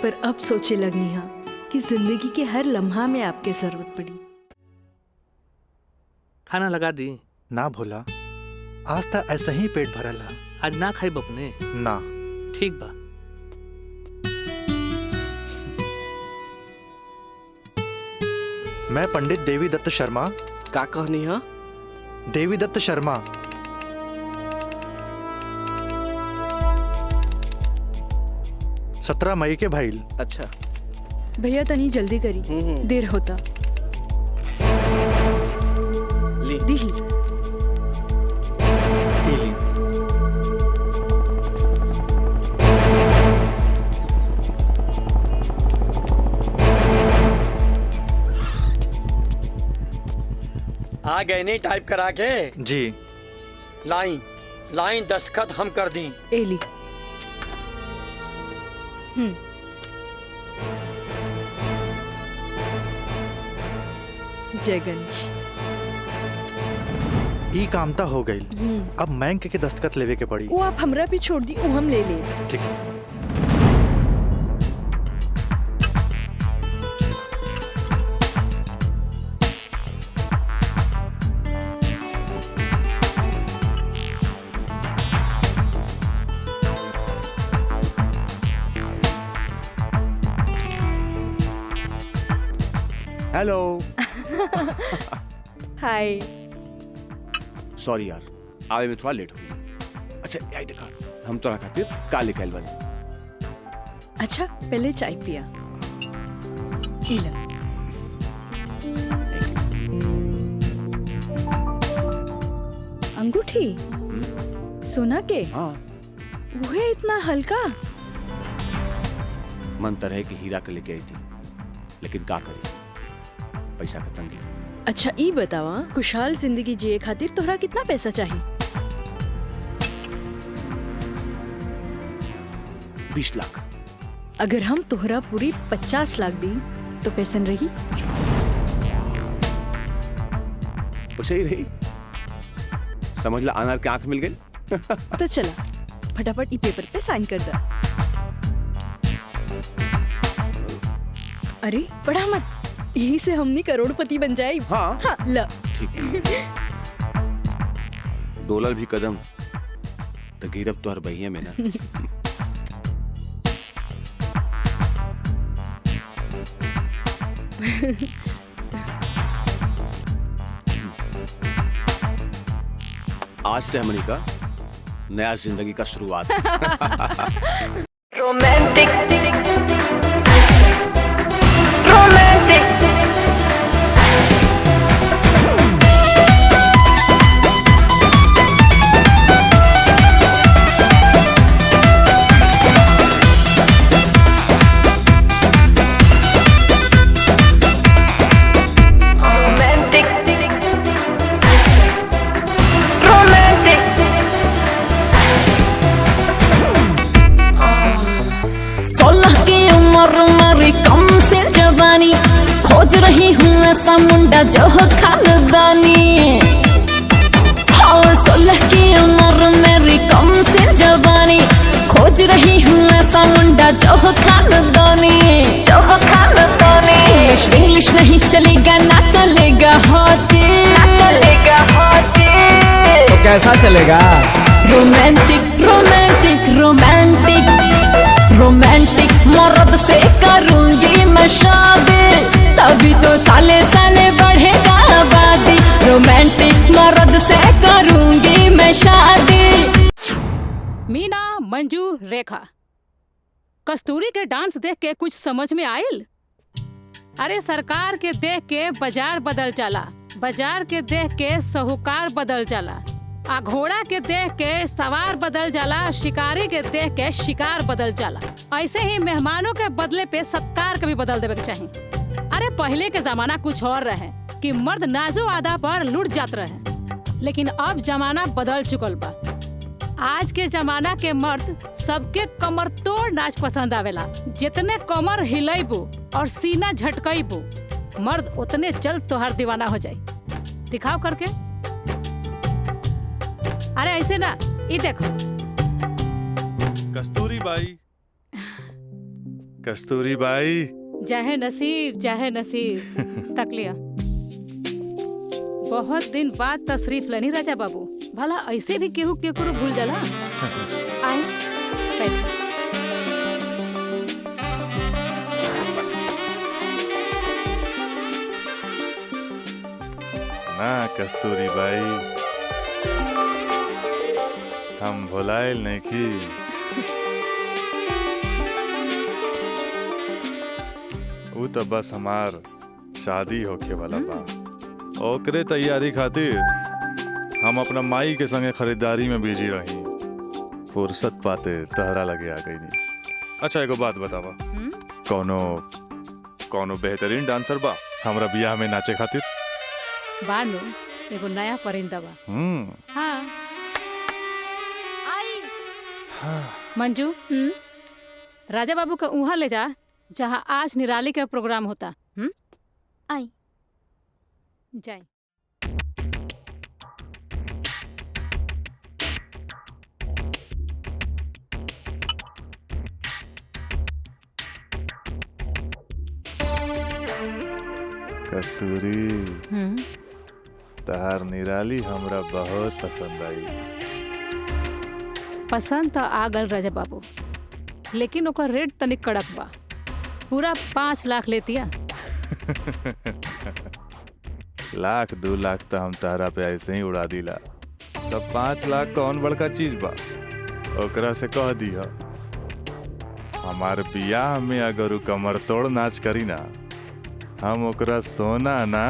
पर अब सोचे लगनी है कि जिंदगी के हर लम्हा में आपके जरूरत पड़ी। खाना लगा दी? ना भोला, आज तक ऐसा ही पेट भरल है। आज ना खाई बपने? ना। ठीक बा। मैं पंडित देवी दत्त शर्मा। का कहनी है? देवी दत्त शर्मा। सत्रह मई के भाईल। अच्छा भैया तनी जल्दी करी, देर होता। ली। दी। आ गए नहीं टाइप करा के? जी। लाइन लाइन दस्तखत हम कर दी। एली। जय गणेश। ई कामता हो गई। अब बैंक के दस्तखत लेवे के पड़ी। वो आप हमरा भी छोड़ दी, वो हम ले ले। ठीक है। हेलो। हाय। सॉरी यार, आवे में थोड़ा लेट हो गया। अच्छा यही देखा, हम तोरा खातिर का लेके आइल बानी। अच्छा पहले चाय पिया। इला। अंगूठी? सोना के? हाँ। वो है इतना हल्का? मन तो रहे कि हीरा के लेके आई थी, लेकिन का करी, पैसा का तंगी। अच्छा ई बतावा, खुशहाल जिंदगी जिए खातिर तोहरा कितना पैसा चाहिए? 20 लाख। अगर हम तोहरा पूरी 50 लाख दी तो कैसन रही? वैसे ही रही। समझ ला अनार की आंख मिल गई। तो चला फटाफट ई पेपर पे साइन कर दे। अरे पढ़ा मत, यही से हमनी करोड़पति बन जाए। हाँ ल ठीक है। डोलर भी कदम तो गिरब तो हर बहिया में ना। आज से हमनी का नया जिंदगी का शुरुआत। रोमांटिक रोमांटिक खोज रही हूँ ऐसा मुंडा जो हो खानदानी। हाँ 16 की उम्र मेरी कम से जवानी, खोज रही हूँ ऐसा मुंडा जो हो खानदानी। इंग्लिश नहीं चलेगा ना चलेगा हॉटी, तो कैसा चलेगा? रोमांटिक रोमांटिक रोमांटिक रोमांटिक मर्द से करूंगी मैं शादी, तभी तो साले साले बढ़ेगा आबादी। रोमांटिक मर्द से करूंगी मैं शादी। मीना, मंजू, रेखा, कस्तूरी के डांस देख के कुछ समझ में आयल? अरे सरकार के देख के बाजार बदल जाला, बाजार के देख के साहूकार बदल जाला, आ घोड़ा के देख के सवार बदल जाला, शिकारी के देख के शिकार बदल जाला। ऐसे ही मेहमानों के बदले पे सत्कार कभी बदल देवे के चाहिए। अरे पहले के जमाना कुछ और रहे कि मर्द नाजो आदा पर लुट जात रहे, लेकिन अब जमाना बदल चुकल बा। आज के जमाना के मर्द सबके कमर तोड़ नाच पसंद आवेला। जितने कमर हिलैबू और सीना झटकैबू, मर्द उतने जल्द तोहार दीवाना हो जाए। दिखाओ करके। अरे ऐसे ना, ये देखो। कस्तूरी बाई, कस्तूरी बाई। चाहे नसीब चाहे नसीब तक लिया। बहुत दिन बाद तशरीफ लेनी राजा बाबू। भला ऐसे भी केहू केकरो भूल जाला। आए बैठो। ना कस्तूरी बाई, हम भुलाइल नहीं की। वो तो बस हमार शादी होके वाला बा, ओकरे तैयारी खातिर हम अपना माई के संगे खरीदारी में बिजी रही। फुर्सत पाते तहरा लगे आ गई नहीं। अच्छा एगो बात बतावा, कौनो बेहतरीन डांसर बा हमरा बियाह में नाचे खातिर? बानो एगो नया परिंदा बा। हाँ। मंजू, राजा बाबू का उहाँ ले जा जहाँ आज निराली का प्रोग्राम होता। आई जाए। कस्तूरी, तहार निराली हमरा बहुत पसंद आई। पसंद तो आ गल राजा बाबू, लेकिन ओकर रेट तनिक कड़क बा। पूरा 5 लाख लेतिया। लाख 2 लाख तो हम तारा पे ऐसे ही उड़ा दिला, तब 5 लाख कौन बड़का चीज बा? ओकरा से कह दिया हमार बियाह में अगर उ कमर तोड़ नाच करी ना, हम ओकरा सोना ना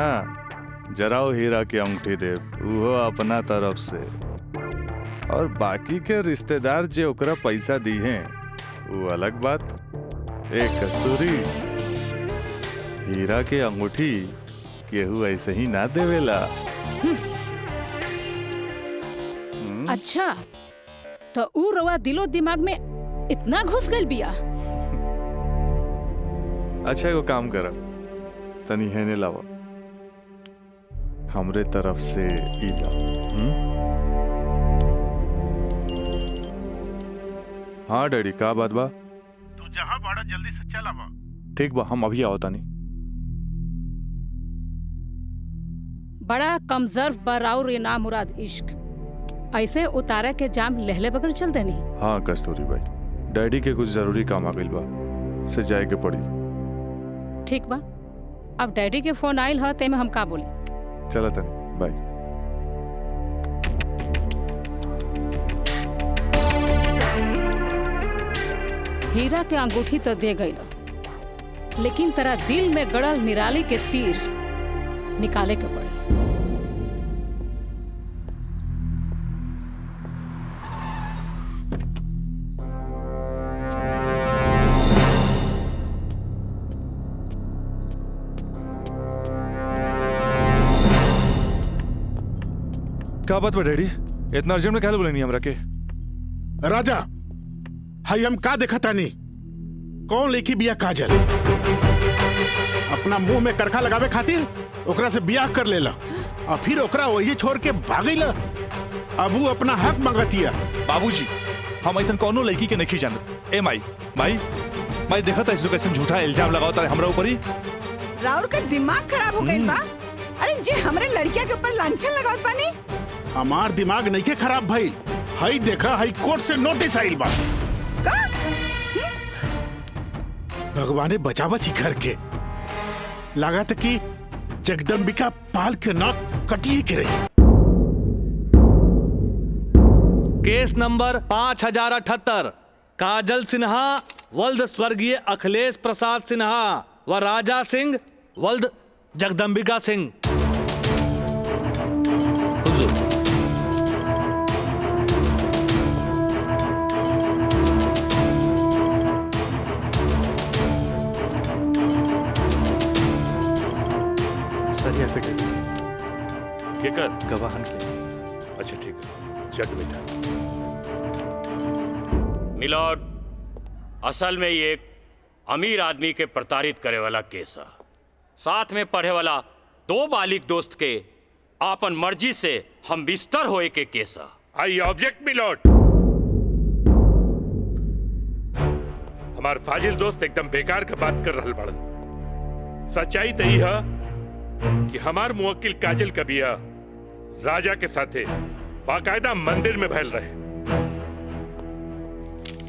जराओ हीरा के अंगूठी दे, उहो अपना तरफ से। और बाकी के रिश्तेदार जे ओकरा पैसा दी हैं वो अलग बात। एक कस्तूरी, हीरा के अंगूठी केहू ऐसे ही ना देवेला। अच्छा, तो ऊ रवा दिलो दिमाग में इतना घुस गइल बिया। अच्छा एगो काम कर, तनी हेने लावा। हमरे तरफ से ईला। हाँ डैडी, का बात बा? तू जहाँ बड़ा जल्दी से चल आवा। ठीक बा, हम अभी आओ तानी। बड़ा कमजोर बराउर ये ना मुराद इश्क, ऐसे उतारे के जाम लहले बगैर चल देनी। हाँ कस्तूरी भाई, डैडी के कुछ जरूरी काम आ गइल बा, से जाए के पड़ी। ठीक बा, अब डैडी के फोन आइल ह ते में हम का बोली। चला तनी, बाय। हीरा के अंगूठी तो दे गई, लेकिन तेरा दिल में गड़ल निराली के तीर निकाले के पड़ी। का बात बा डैडी, इतना अर्जेंट में क्या बोले नहीं हमरा के? राजा, हाई हम का देखा तानी? कौन लेकी बिया काजल? अपना मुंह में करखा लगावे खातिर ओकरा से बियाह कर लेला और फिर ओकरा वही छोड़ के भागैला। अब वो अपना हक मांगतिया। बाबूजी, हम ऐसा कौनो लड़की के नहीं जानत। ए माई माई माई, देखा था कैसे झूठा इल्जाम लगाओ तारे हमरा ऊपर ही। राउर का दिमाग खराब हो गइल बा। अरे जे हमरे लड़किया के ऊपर लांछन लगावत बानी। हमार दिमाग नहीं के खराब भइल। हाई देखा, हाई कोर्ट से नोटिस आइल बा। भगवाने बचावा घर के। लगा था कि जगदम्बिका पाल के नाक कटिए के रही। केस नंबर 5078, काजल सिन्हा वल्द स्वर्गीय अखिलेश प्रसाद सिन्हा व राजा सिंह वल्द जगदम्बिका सिंह। केकर? गवाहन के। अच्छा ठीक है, चल बेटा। मिलॉर्ड, असल में ये एक अमीर आदमी के प्रताड़ित करे वाला केस है। साथ में पढ़े वाला 2 बालिग दोस्त के आपन मर्जी से हम बिस्तर होए के केस है। I object milord. हमार फाजिल दोस्त एकदम बेकार का बात कर रहल बड़न। सच्चाई तो यही है कि हमार मुवक्किल काजल का बिया राजा के साथे बाकायदा मंदिर में भैल रहे।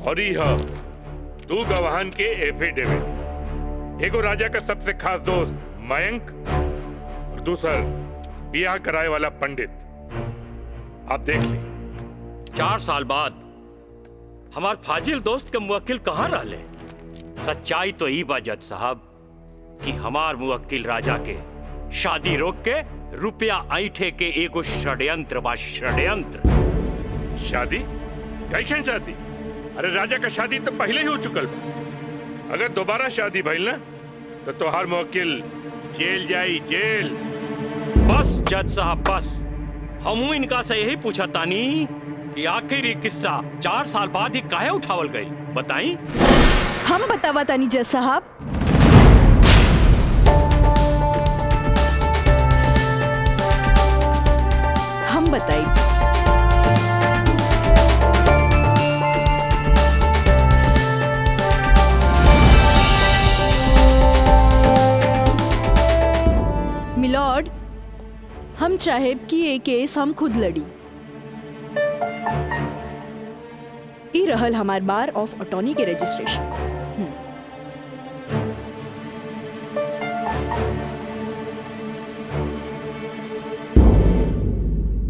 और यह 2 गवाहन के एफिडेविट, एगो राजा का सबसे खास दोस्त मयंक और दूसर बियाह कराए वाला पंडित। आप देख ली। 4 साल बाद हमार फाजिल दोस्त के मुवक्किल कहाँ रहले? सच्चाई तो ई बा जज साहब कि हमार मुवक्किल राजा के शादी रोक के रुपया ऐठे के एगो षड्यंत्र बा। षड्यंत्र। शादी? कैसन शादी? अरे राजा का शादी तो पहले ही हो चुकल बा। अगर दोबारा शादी भइल ना तो तोहार मुवक्किल जेल जाई, जेल। बस जज साहब बस, हमू इनका से यही पूछा तानी कि आखिर ये किस्सा 4 साल बाद ही काहे उठावल गई, बताई? हम बतावा तानी जज साहब। हम बताई। मिलॉर्ड, हम चाहेब कि ये केस हम खुद लड़ी। ई रहल हमार बार ऑफ अटॉर्नी के registration.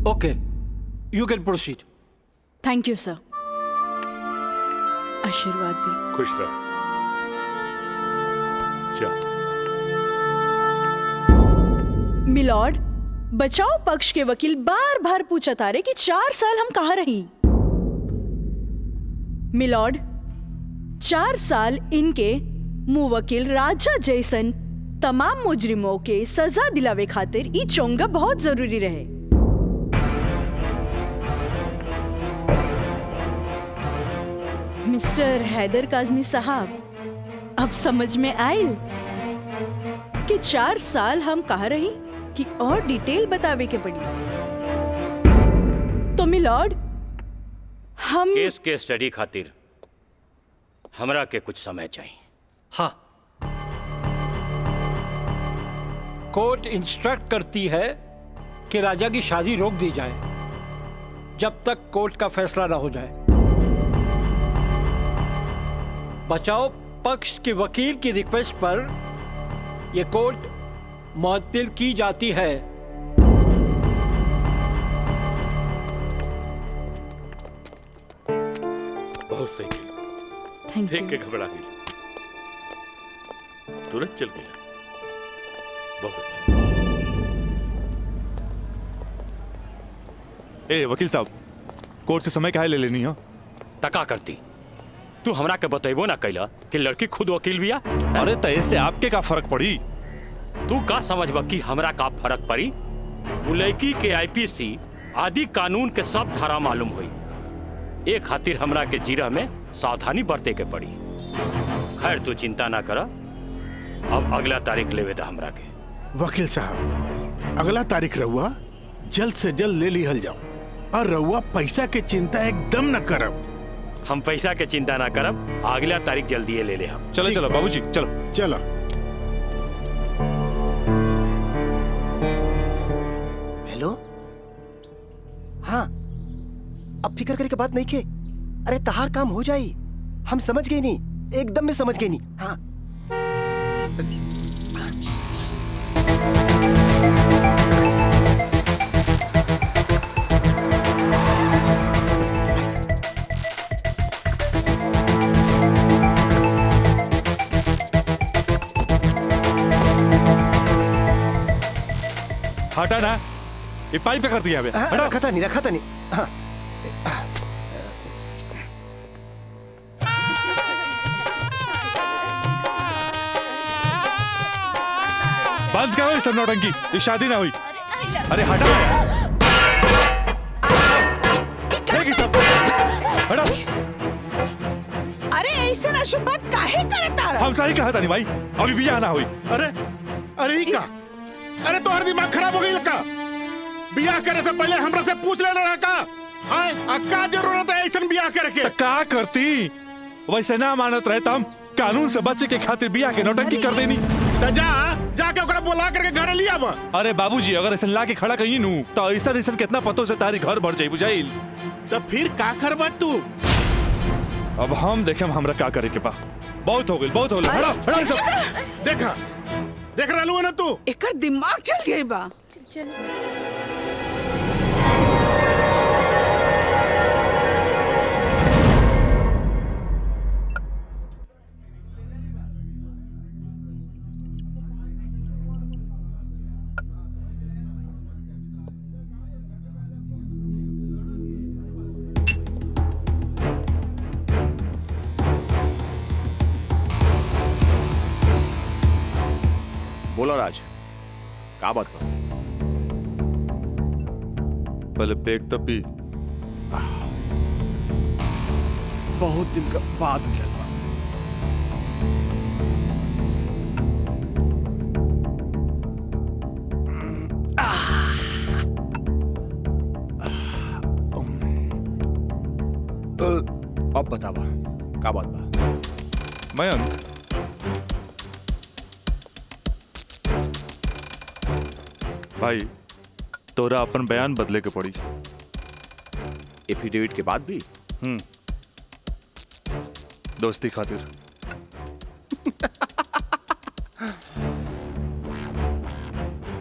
Okay, you can proceed. Thank you sir. आशीर्वाद दी। खुश रह। चल। मिलॉर्ड, बचाव पक्ष के वकील बार बार पूछा तारे कि 4 साल हम कहाँ रही। मिलॉर्ड, 4 साल इनके मुवक्किल राजा जैसन तमाम मुजरिमों के सजा दिलावे खातिर ई चोंगा बहुत जरूरी रहे। मिस्टर हैदर काज़मी साहब, अब समझ में आयल कि 4 साल हम कहाँ रही कि और डिटेल बतावे के पड़ी। तो मिलॉर्ड, हम केस के स्टडी खातिर हमरा के कुछ समय चाहिए। हाँ, कोर्ट इंस्ट्रक्ट करती है कि राजा की शादी रोक दी जाए जब तक कोर्ट का फैसला ना हो जाए। बचाव पक्ष के वकील की रिक्वेस्ट पर यह कोर्ट मुअत्तिल की जाती है। बहुत सही Thank देख you. के घबरा गई, तुरंत चल गया। बहुत अच्छा। ए वकील साहब, कोर्ट से समय काहे ले लेनी हो? तका करती तू हमरा के बतेबो ना कैला कि लड़की खुद वकील बिया। अरे तय से आपके का फर्क पड़ी? तू का समझबा कि हमरा का फर्क पड़ी? उ लड़की के आईपीसी आदि कानून के सब धारा मालूम हुई। एक खातिर हमरा के जीरा में सावधानी बरते के पड़ी। खैर तू चिंता ना कर, अब अगला तारीख लेवे दा हमरा के। वकील साहब, अगला तारीख रहुआ जल्द से जल्द ले लिहल जाओ, और रहुआ पैसा के चिंता एकदम न करब। हम पैसा के चिंता ना करब, अगला तारीख जल्दी ले ले हम। चलो चलो बाबूजी, चलो चलो। हेलो, हाँ, अब फिक्र करे के बात नहीं के। अरे तहार काम हो जाई, हम समझ गए नहीं, एकदम में समझ गए नहीं। हाँ, हटा ना, ये पाइप पे कर दिया अबे। रखा था नहीं। हाँ, बंद करो इस नौटंकी, ये शादी ना हुई। अरे हटा यार, देख ये सब, हटा। अरे ऐसे ना शुभ बात काहे करे तारा? हम सही कहा था नहीं भाई, अभी भी ना हुई। अरे ही का? अरे तो हर दिमाग खराब हो गई लगा। बियाह करे से पहले हमरा से पूछ लेना रहा का? आए, का जरूरत है ऐसा बियाह करे के? का करती? वैसे ना मानत रहे तम कानून से बचे के खातिर बियाह के नौटंकी कर देनी। तो जाके ओकरा बुला करके घर लिया बा। अरे बाबूजी, अगर ऐसा ला के खड़ा कहीं नू तो ऐसा कितना पतों से तारी घर भर जाई बुझाइल। तो फिर का करबा तू? अब हम देखें हमरा का करे के बा। बहुत हो गइल, बहुत हो गइल। हटा सब। देखा देख रहलू ना तू? एकर दिमाग चल गई बा। बोलो राज, का बात बा? पहले पेट तब भी बहुत दिन का बाद मिलल बा। अब बतावा का बात बा? मयंक, भाई तोरा अपन बयान बदले के पड़ी। एफिडेविट के बाद भी? दोस्ती खातिर।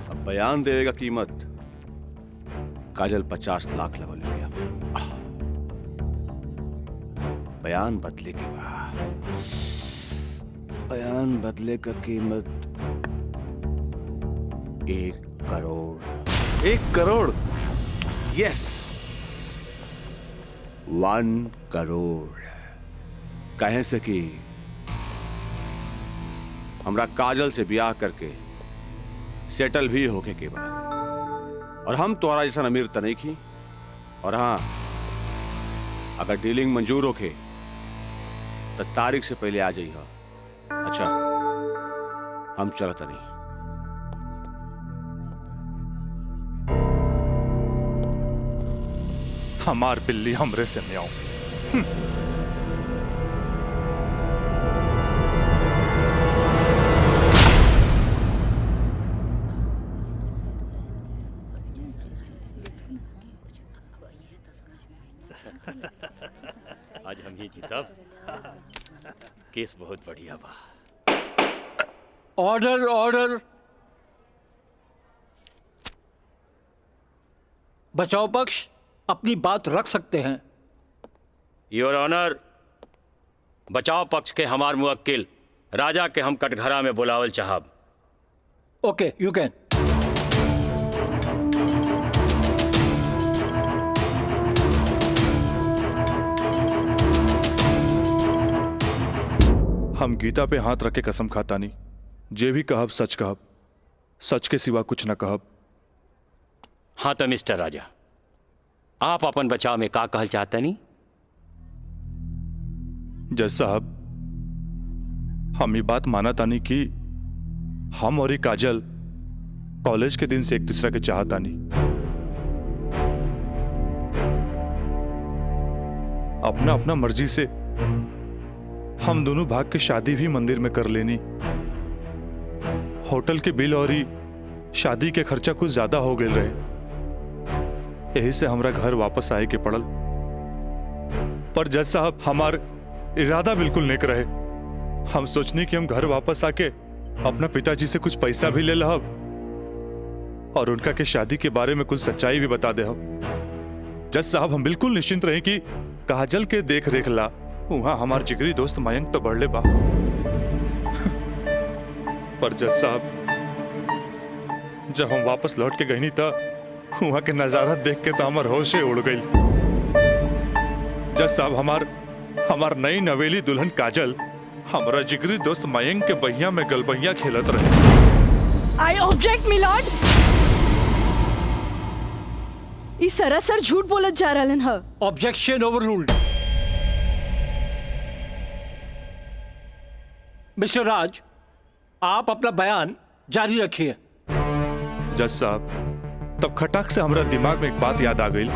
अब बयान देवे का कीमत काजल 50 लाख लगल गया। बयान बदले के बाद बयान बदले का कीमत 1 करोड़। 1 करोड़? यस, 1 करोड़। कहे से कि हमरा काजल से ब्याह करके सेटल भी होके के बाद, और हम तोहरा जैसा अमीर त नहीं की। और हाँ, अगर डीलिंग मंजूर होके तो तारीख से पहले आ जाइए। अच्छा, हम चलत नहीं। हमार बिल्ली हमरे से म्याऊं। आज हम ही जीतब। केस बहुत बढ़िया बा। Order order. बचाव पक्ष अपनी बात रख सकते हैं। योर ऑनर, बचाव पक्ष के हमार मुवक्किल राजा के हम कटघरा में बुलावल चाहब। ओके, यू कैन। हम गीता पे हाथ रख के कसम खाता नहीं, जे भी कहब सच कहब, सच के सिवा कुछ न कहब। हाँ तो मिस्टर राजा, आप अपन बचाव में का कहल चाहते नहीं? जज साहब, हम ये बात माना तानी कि हम और ये काजल कॉलेज के दिन से एक दूसरे के चाहता नहीं। अपना अपना मर्जी से हम दोनों भाग के शादी भी मंदिर में कर लेनी। होटल के बिल और ही शादी के खर्चा कुछ ज्यादा हो गए रहे, यही से हमरा घर वापस आए के पड़ल। पर जज साहब, हमार इरादा बिल्कुल नेक रहे। हम सोचनी कि हम घर वापस आके अपना पिताजी से कुछ पैसा भी ले लहब और उनका के शादी के बारे में कुछ सच्चाई भी बता दे। जज साहब, हम बिल्कुल निश्चिंत रहे कि काजल के देख रेख ला वहां हमार जिगरी दोस्त मयंक तो बढ़ले बा। पर जज साहब, जब हम वापस लौट के गई था वहां के नजारा देख के तो हमार होशे उड़ गई। जज साहब, हमार नई नवेली दुल्हन काजल हमारा जिगरी दोस्त मयंक के बहिया में गलबहिया खेलत रहे। I object milord. ई सरासर झूठ बोलत जा रहलन ह। Objection overruled. मिस्टर राज, आप अपना बयान जारी रखिए। जज साहब, तब खटाक से हमारा दिमाग में एक बात याद आ गई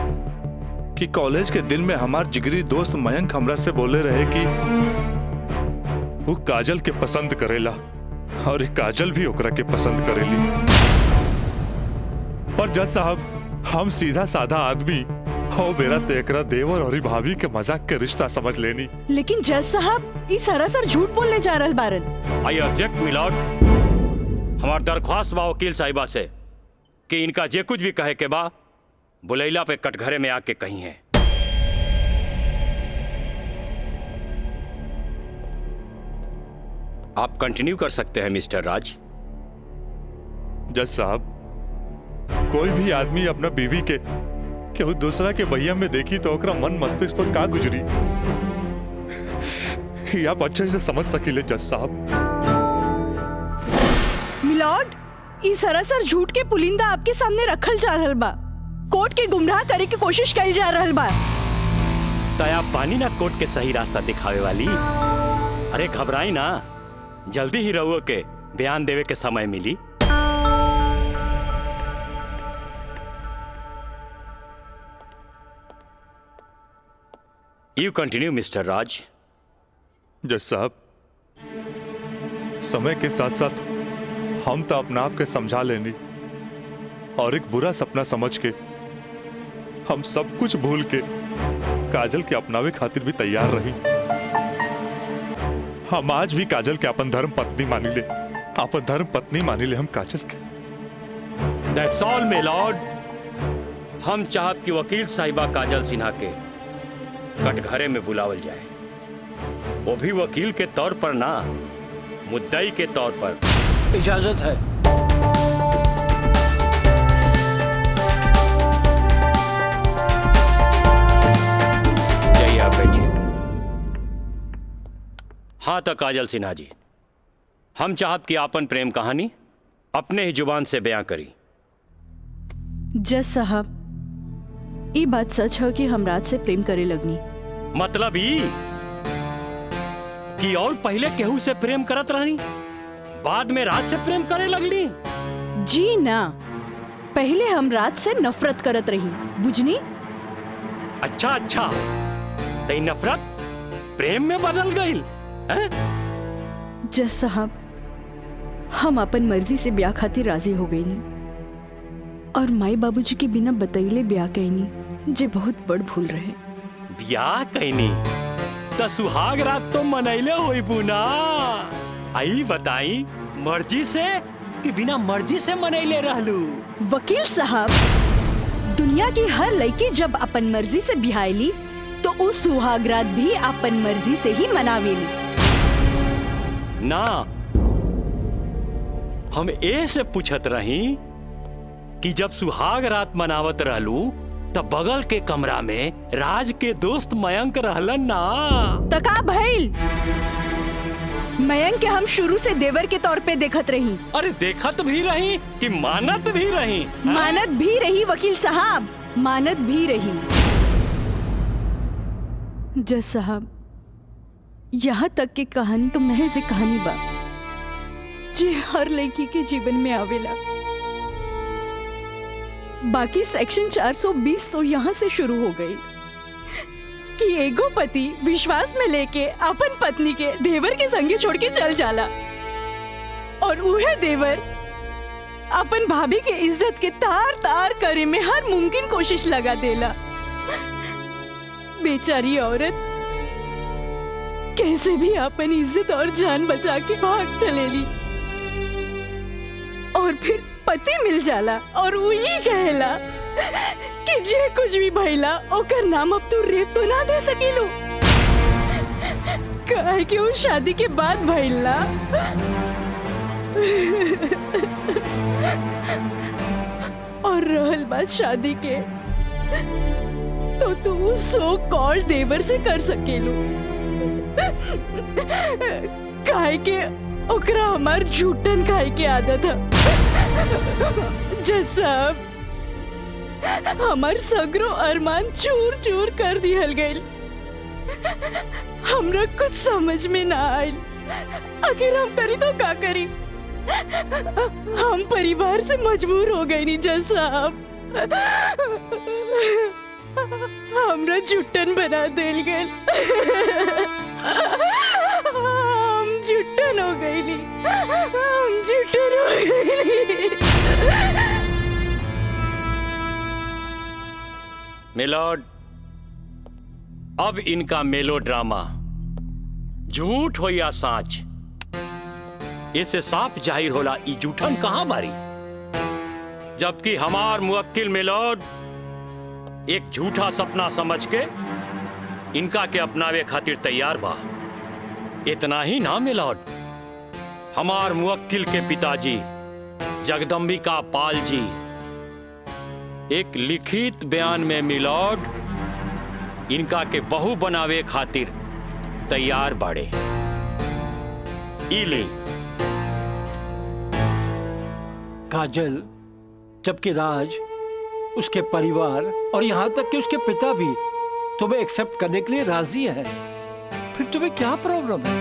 कि कॉलेज के दिन में हमार जिगरी दोस्त मयंक हमरा से बोले रहे कि वो काजल के पसंद करेला और काजल भी ओकरा के पसंद करेली। पर जज साहब, हम सीधा साधा आदमी हो मेरा तेकरा देवर और भाभी के मजाक के रिश्ता समझ लेनी। लेकिन जज साहब, ई सरासर झूठ बोलने जा रहल बारन। I object milord. हमार दरख्वास्त बा वकील साहिबा से कि इनका जे कुछ भी कहे के बा बुलैला पे कटघरे में आके कही है। आप कंटिन्यू कर सकते हैं मिस्टर राज। जज साहब, कोई भी आदमी अपना बीवी के केहू दूसरा के भैया में देखी तो ओकरा मन मस्तिष्क पर का गुजरी, ये आप अच्छे से समझ सकीले जज साहब। मिलॉर्ड, ई सरासर झूठ के पुलिंदा आपके सामने रखल जा रहल बा। कोर्ट के गुमराह करे की कोशिश करी जा रहल बा। तया पानी ना कोर्ट के सही रास्ता दिखावे वाली। अरे घबराई ना, जल्दी ही रहुओ के बयान देवे के समय मिली। यू कंटिन्यू मिस्टर राज। जज साहब, समय के साथ साथ हम तो अपना आप के समझा लेनी और एक बुरा सपना समझ के हम सब कुछ भूल के काजल के अपनावे खातिर भी तैयार रही। हम आज भी काजल के अपन धर्म पत्नी मानी ले, अपन धर्म पत्नी मानी ले हम काजल के। That's all, my lord। हम चाहत कि वकील साहिबा काजल सिन्हा के कटघरे में बुलावल जाए, वो भी वकील के तौर पर ना, मुद्दई के तौर पर। इजाजत है। जाइए, आप बैठिए। हाँ तो काजल सिन्हा जी, हम चाहत कि आपन प्रेम कहानी अपने ही जुबान से बयां करी। जज साहब, ये बात सच है कि हम राज से प्रेम करे लगनी। मतलब ई कि और पहले केहू से प्रेम करत रहनी, बाद में राज से प्रेम करे लगली? जी ना, पहले हम राज से नफरत करत रही, बुझनी। अच्छा अच्छा, तई नफरत प्रेम में बदल गई? जज साहब, हम अपन मर्जी से ब्याह खातिर राजी हो गई नी और माई बाबूजी के बिना बतैले ब्याह कैनी, जे बहुत बड़ भूल रहे। ब्याह कैनी त सुहाग रात तो मनैले होई बुना। आई बताई, मर्जी से कि बिना मर्जी से मनैले रहलू? वकील साहब, दुनिया की हर लड़की जब अपन मर्जी से बिहाईली तो उस सुहागरात भी अपन मर्जी से ही मनावेली। ना, हम ए से पूछत रही कि जब सुहाग रात मनावत रहलू तब बगल के कमरा में राज के दोस्त मयंक रहलन ना? तका भइल, मयंक के हम शुरू से देवर के तौर पे देखत रही। अरे देखत भी रही कि मानत भी रही? मानत भी रही वकील साहब, मानत भी रही। जज साहब, यहाँ तक की कहानी तो महज एक कहानी बा जे हर लड़की के जीवन में आवेला। बाकी सेक्शन 420 तो यहाँ से शुरू हो गई कि एगो पति विश्वास में लेके अपन पत्नी के देवर के संगे छोड़ के चल जाला और उहे देवर अपन भाभी के इज्जत के तार तार करे में हर मुमकिन कोशिश लगा देला। बेचारी औरत कैसे भी अपन इज्जत और जान बचा के भाग चलेली और फिर पति मिल जाला और वही कहला कि जे कुछ भी भइला ओकर नाम अब तू रेप तो ना दे सकीलू, काहे कि वो शादी के बाद भइला। और रहल बात शादी के, तो तू सो कॉल देवर से कर सकेलू, काहे के ओकरा हमार झूठन खाए के आदत है। जज साहब, हमार सगरो अरमान चूर चूर कर दिहल गइल। हमरा कुछ समझ में ना आइल, आखिर हम करी तो का करी। हम परिवार से मजबूर हो गए नी जज साहब, हमरा झुट्टन बना देल गइल। हम झुट्टन हो गई नी, हम झुट्टन हो गई। मिलॉर्ड, अब इनका मेलोड्रामा झूठ हो या साच, इससे साफ जाहिर होला ई झूठन कहां बारी। जबकि हमार मुवक्किल मिलॉर्ड एक झूठा सपना समझ के इनका के अपनावे खातिर तैयार बा। इतना ही ना मिलॉर्ड, हमार मुवक्किल के पिताजी जगदम्बिका पाल जी एक लिखित बयान में मिलॉर्ड इनका के बहू बनावे खातिर तैयार बाड़े। इली काजल, जबकि राज, उसके परिवार और यहाँ तक कि उसके पिता भी तुम्हें एक्सेप्ट करने के लिए राजी है, फिर तुम्हें क्या प्रॉब्लम है?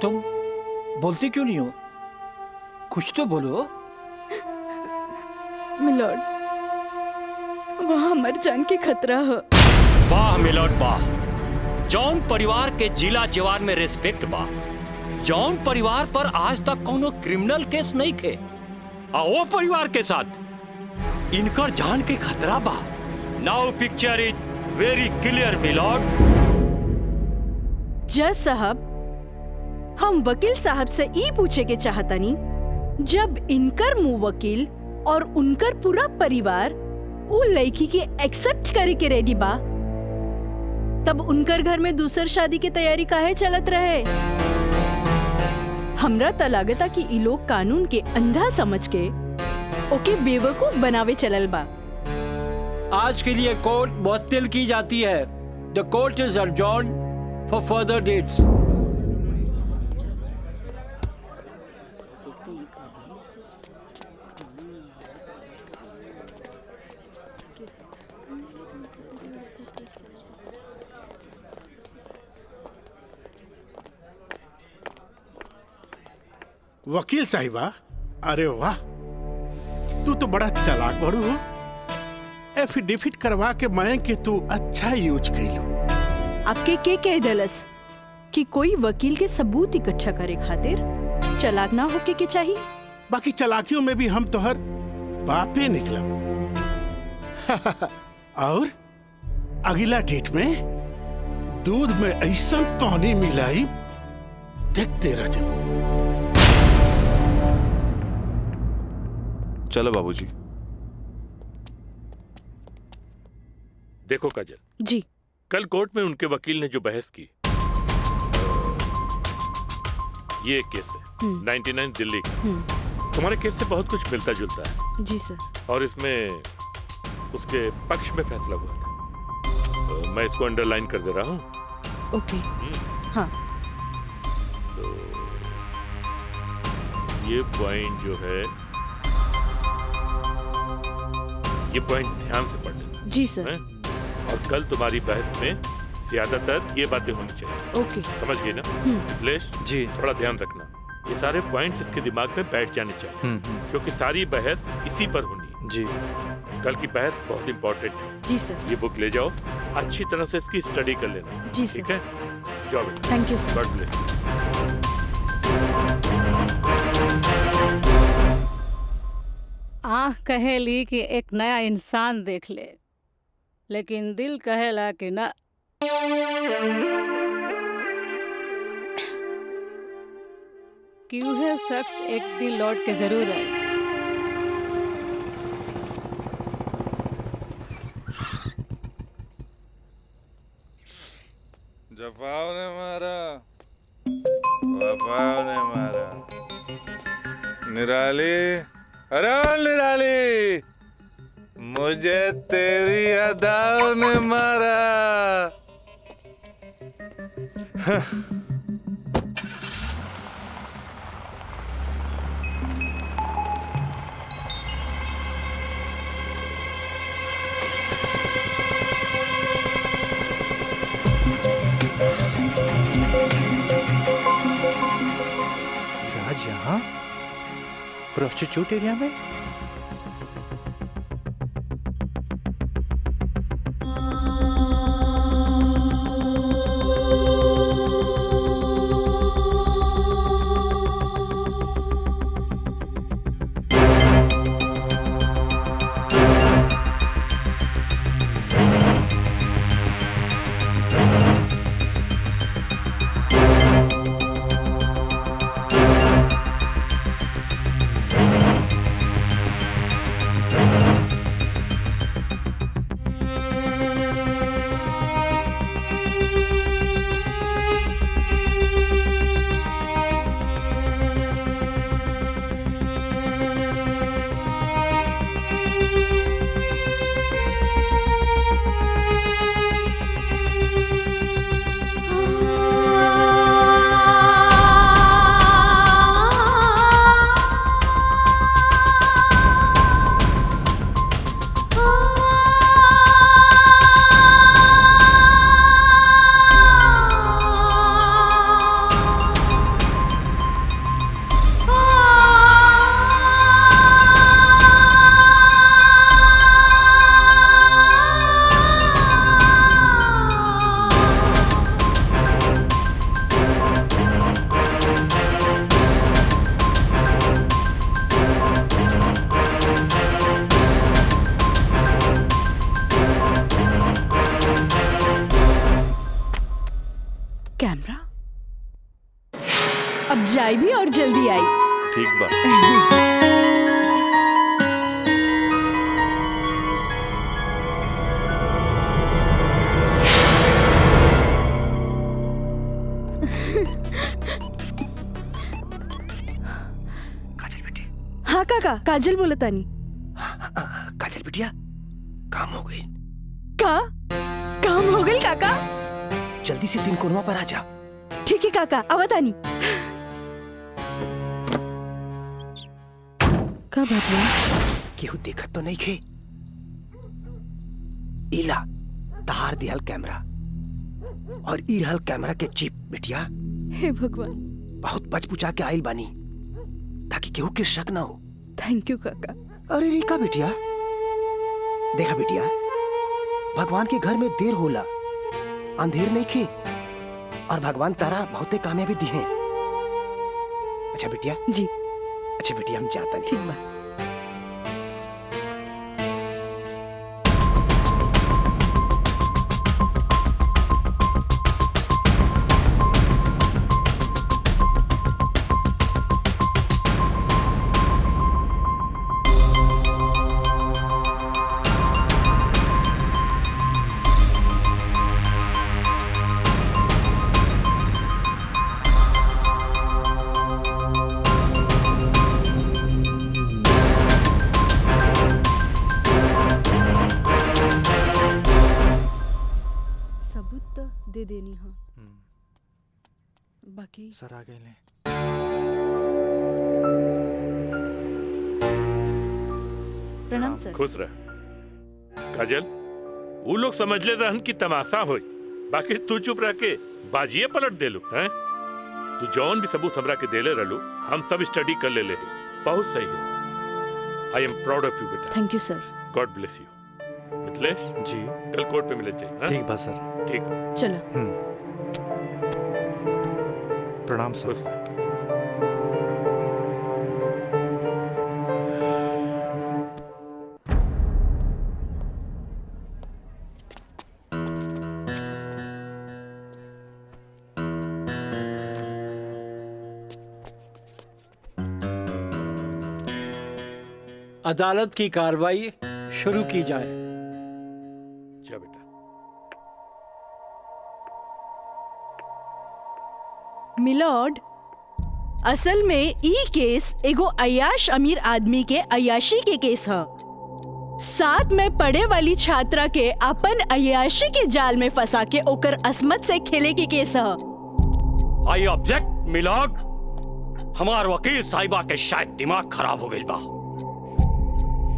तुम बोलती क्यों नहीं हो? कुछ तो बोलो। मिलॉर्ड, वहाँ मर जान के खतरा है। वाह मिलॉर्ड वाह, जौन परिवार के जिला जवान में रिस्पेक्ट बा, जौन परिवार पर आज तक कोनो क्रिमिनल केस नहीं थे, और वो परिवार के साथ इनकर जान के खतरा बा। Now picture is very clear milord. जज साहब, हम वकील साहब से ई पूछे के चाहतनी, जब इनकर मुवक्किल और उनकर पूरा परिवार वो लड़की के एक्सेप्ट करे के रेडी बा, तब उनकर घर में दूसर शादी की तैयारी काहे चलत रहे? हमरा त लागता कि ई लोग कानून के अंधा समझ के ओके बेवकूफ बनावे चलल बा। आज के लिए कोर्ट मुअत्तल की जाती है। The court is adjourned for further dates. वकील साहिबा, अरे वाह, तू तो बड़ा चालाक बड़ू हो। एफिडेविट करवा के मैं के तू अच्छा यूज कैलू। आपके के कह दलस कि कोई वकील के सबूत इकट्ठा करे खातिर चालाक ना होके के चाहिए। बाकी चालाकियों में भी हम तोहर बापे निकलब। और अगला डेट में दूध में ऐसा पानी मिलाई देखते रह जाओ। चलो बाबूजी। देखो काजल जी, कल कोर्ट में उनके वकील ने जो बहस की, ये एक केस है 99 दिल्ली का। तुम्हारे केस से बहुत कुछ मिलता जुलता है। जी सर। और इसमें उसके पक्ष में फैसला हुआ था। मैं इसको अंडरलाइन कर दे रहा हूँ। ओके। हाँ। तो ये पॉइंट जो है, ये पॉइंट ध्यान से पढ़ लेना। जी सर। और कल तुम्हारी बहस में ज्यादातर ये बातें होनी चाहिए। ओके। समझ गई ना मिथिलेश? जी। थोड़ा ध्यान रखना, ये सारे पॉइंट्स इसके दिमाग में बैठ जाने चाहिए, क्योंकि सारी बहस इसी पर होनी है। जी। कल की बहस बहुत इंपॉर्टेंट है। जी सर। ये बुक ले जाओ, अच्छी तरह से इसकी स्टडी कर लेना। जी सर। ठीक है, जाओ बेटा। Thank you sir. God bless. आँख कहेली कि एक नया इंसान देख ले, लेकिन दिल कहेला कि ना। कि वह शख्स एक दिन लौट के जरूर आए। जफाव ने मारा, वफाव ने मारा। निराली, अरे निराली, मुझे तेरी अदाओं ने मारा। राज यहाँ प्रोस्टिट्यूट एरिया में? कैमरा अब जाए भी और जल्दी आई। ठीक बात। हाँ काका, काजल बोला तानी। काजल बिटिया, काम हो गई। काम हो गई काका? जल्दी से 3 कोनवा पर आ जा। ठीक है काका, आवतानी। का बात है? केहू देखत तो नहीं खे। इला तार दिहल कैमरा और ई रहल कैमरा के चिप। बिटिया हे भगवान, बहुत बच बुचा के आइल बानी। ताकि केहू के शक ना हो। थैंक यू काका। अरे रिका बिटिया, देखा बिटिया, भगवान के घर में देर होला, अंधेर नहीं खे, और भगवान तारा बहुते कामयाबी दी है। अच्छा बिटिया जी। अच्छा बिटिया, हम जाता नहीं। ठीक बा। दे देनी हाँ। बाकी सर आ गए ले। प्रणाम सर। खुश रह काजल। वो लोग समझ ले रहन की तमाशा होई, बाकी तू चुप रह के बाजिए पलट दे लो हैं। तू जौन भी सबूत हमरा के देले रहलू, हम सब स्टडी कर ले बहुत सही है। I am proud of you बेटा। Thank you sir. God bless you. Mithilesh ji, कल कोर्ट पे मिले थे। ठीक बा सर। ठीक। चलो। प्रणाम सर। अदालत की कार्रवाई शुरू की जाए। जा बेटा। मिलॉर्ड, असल में ई केस एगो अय्याश अमीर आदमी के अय्याशी के केस है। साथ में पढ़े वाली छात्रा के अपन अय्याशी के जाल में फंसा के ओकर असमत से खेले के केस है। I object milord. हमार वकील साहिबा के शायद दिमाग खराब हो गई बा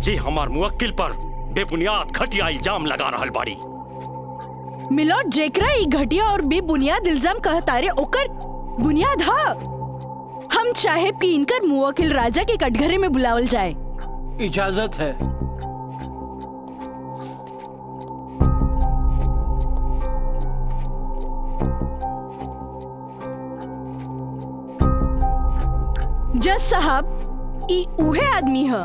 जी। हमार मुवक्किल पर बेबुनियाद घटिया इल्जाम लगा रहल बाड़ी। मिलॉर्ड, जेकरा ई घटिया और बेबुनियाद इल्जाम कहतारे ओकर बुनियाद हा। हम चाहे कि इनकर मुवक्किल राजा के कटघरे में बुलावल जाए। इजाजत है। जज साहब, ई उहे आदमी है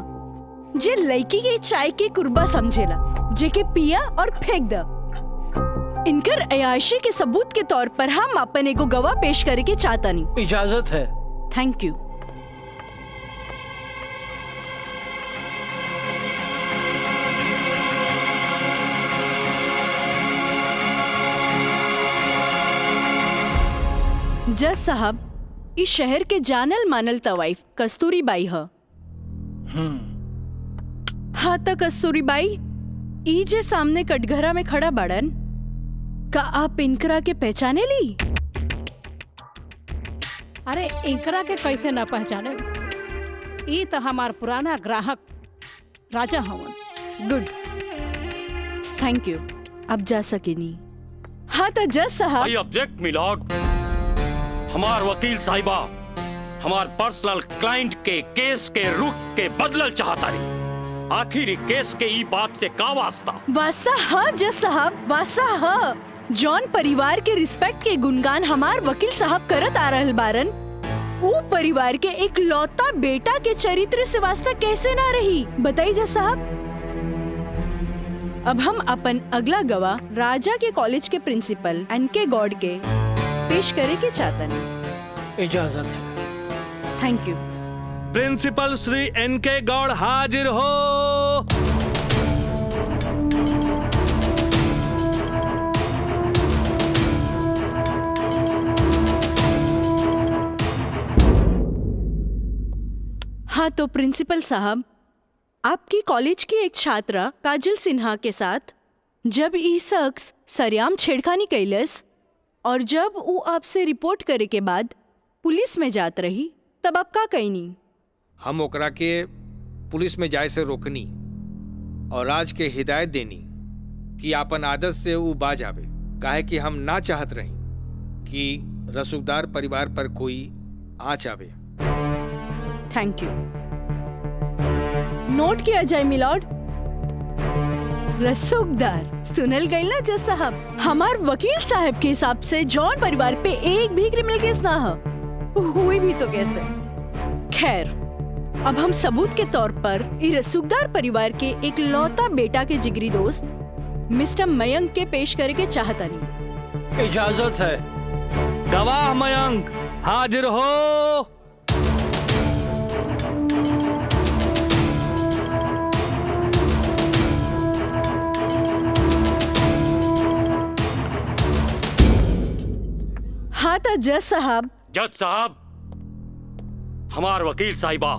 जे लड़की के चाय के कुर्बा समझेला, जेके पिया और फेंक द। इनकर अयाशी के सबूत के तौर पर हम अपन एगो गवाह पेश करे के चाहतानी। इजाजत है। Thank you. जज साहब, इस शहर के जानल मानल तवाइफ कस्तूरी बाई है। हाँ तो कस्तूरी बाई, ई जे सामने कटघरा में खड़ा बाड़न, का आप इनकरा के पहचाने ली? अरे इनकरा के कैसे ना पहचाने? ई तो हमार पुराना ग्राहक राजा हवन। Good, thank you. अब जा सकेनी। हाँ तो जज साहब। I object milord. हमार वकील साहिबा हमार पर्सनल क्लाइंट के केस के रुख के बदलल चाहता रही। आखिर केस के ई बात से का वास्ता? वास्ता हाँ जज साहब, वास्ता हाँ। जॉन परिवार के रिस्पेक्ट के गुणगान हमार वकील साहब करत आ रहल बारन, वो परिवार के एक लौता बेटा के चरित्र से वास्ता कैसे ना रही? बताइए जज साहब। अब हम अपन अगला गवाह राजा के कॉलेज के प्रिंसिपल एनके गॉड के पेश करे के चाहतनी। इजाजत है। Thank you. प्रिंसिपल श्री एनके गौड़ हाजिर हो। हाँ तो प्रिंसिपल साहब, आपकी कॉलेज की एक छात्रा काजल सिन्हा के साथ जब ई शख्स सरेआम छेड़खानी कैलस और जब वो आपसे रिपोर्ट करे के बाद पुलिस में जात रही, तब आप का कहनी? हम ओकरा के पुलिस में जाए से रोकनी और राज के हिदायत देनी कि आपन आदत से वो बाज आवे, काहे कि हम ना चाहत रही कि रसूखदार परिवार पर कोई आँच आवे। Thank you. नोट किया जाए मिलॉर्ड। रसूखदार सुनल गई ना जज साहब, हमार वकील साहब के हिसाब से जॉन परिवार पे एक भी क्रिमिनल केस ना हो, हुई भी तो कैसे। खैर, अब हम सबूत के तौर पर इस रसूखदार परिवार के एक लौता बेटा के जिगरी दोस्त मिस्टर मयंक के पेश करे के चाहता नहीं। इजाजत है। गवाह मयंक हाजिर हो। हाँ तो जज साहब। जज साहब, हमार वकील साहिबा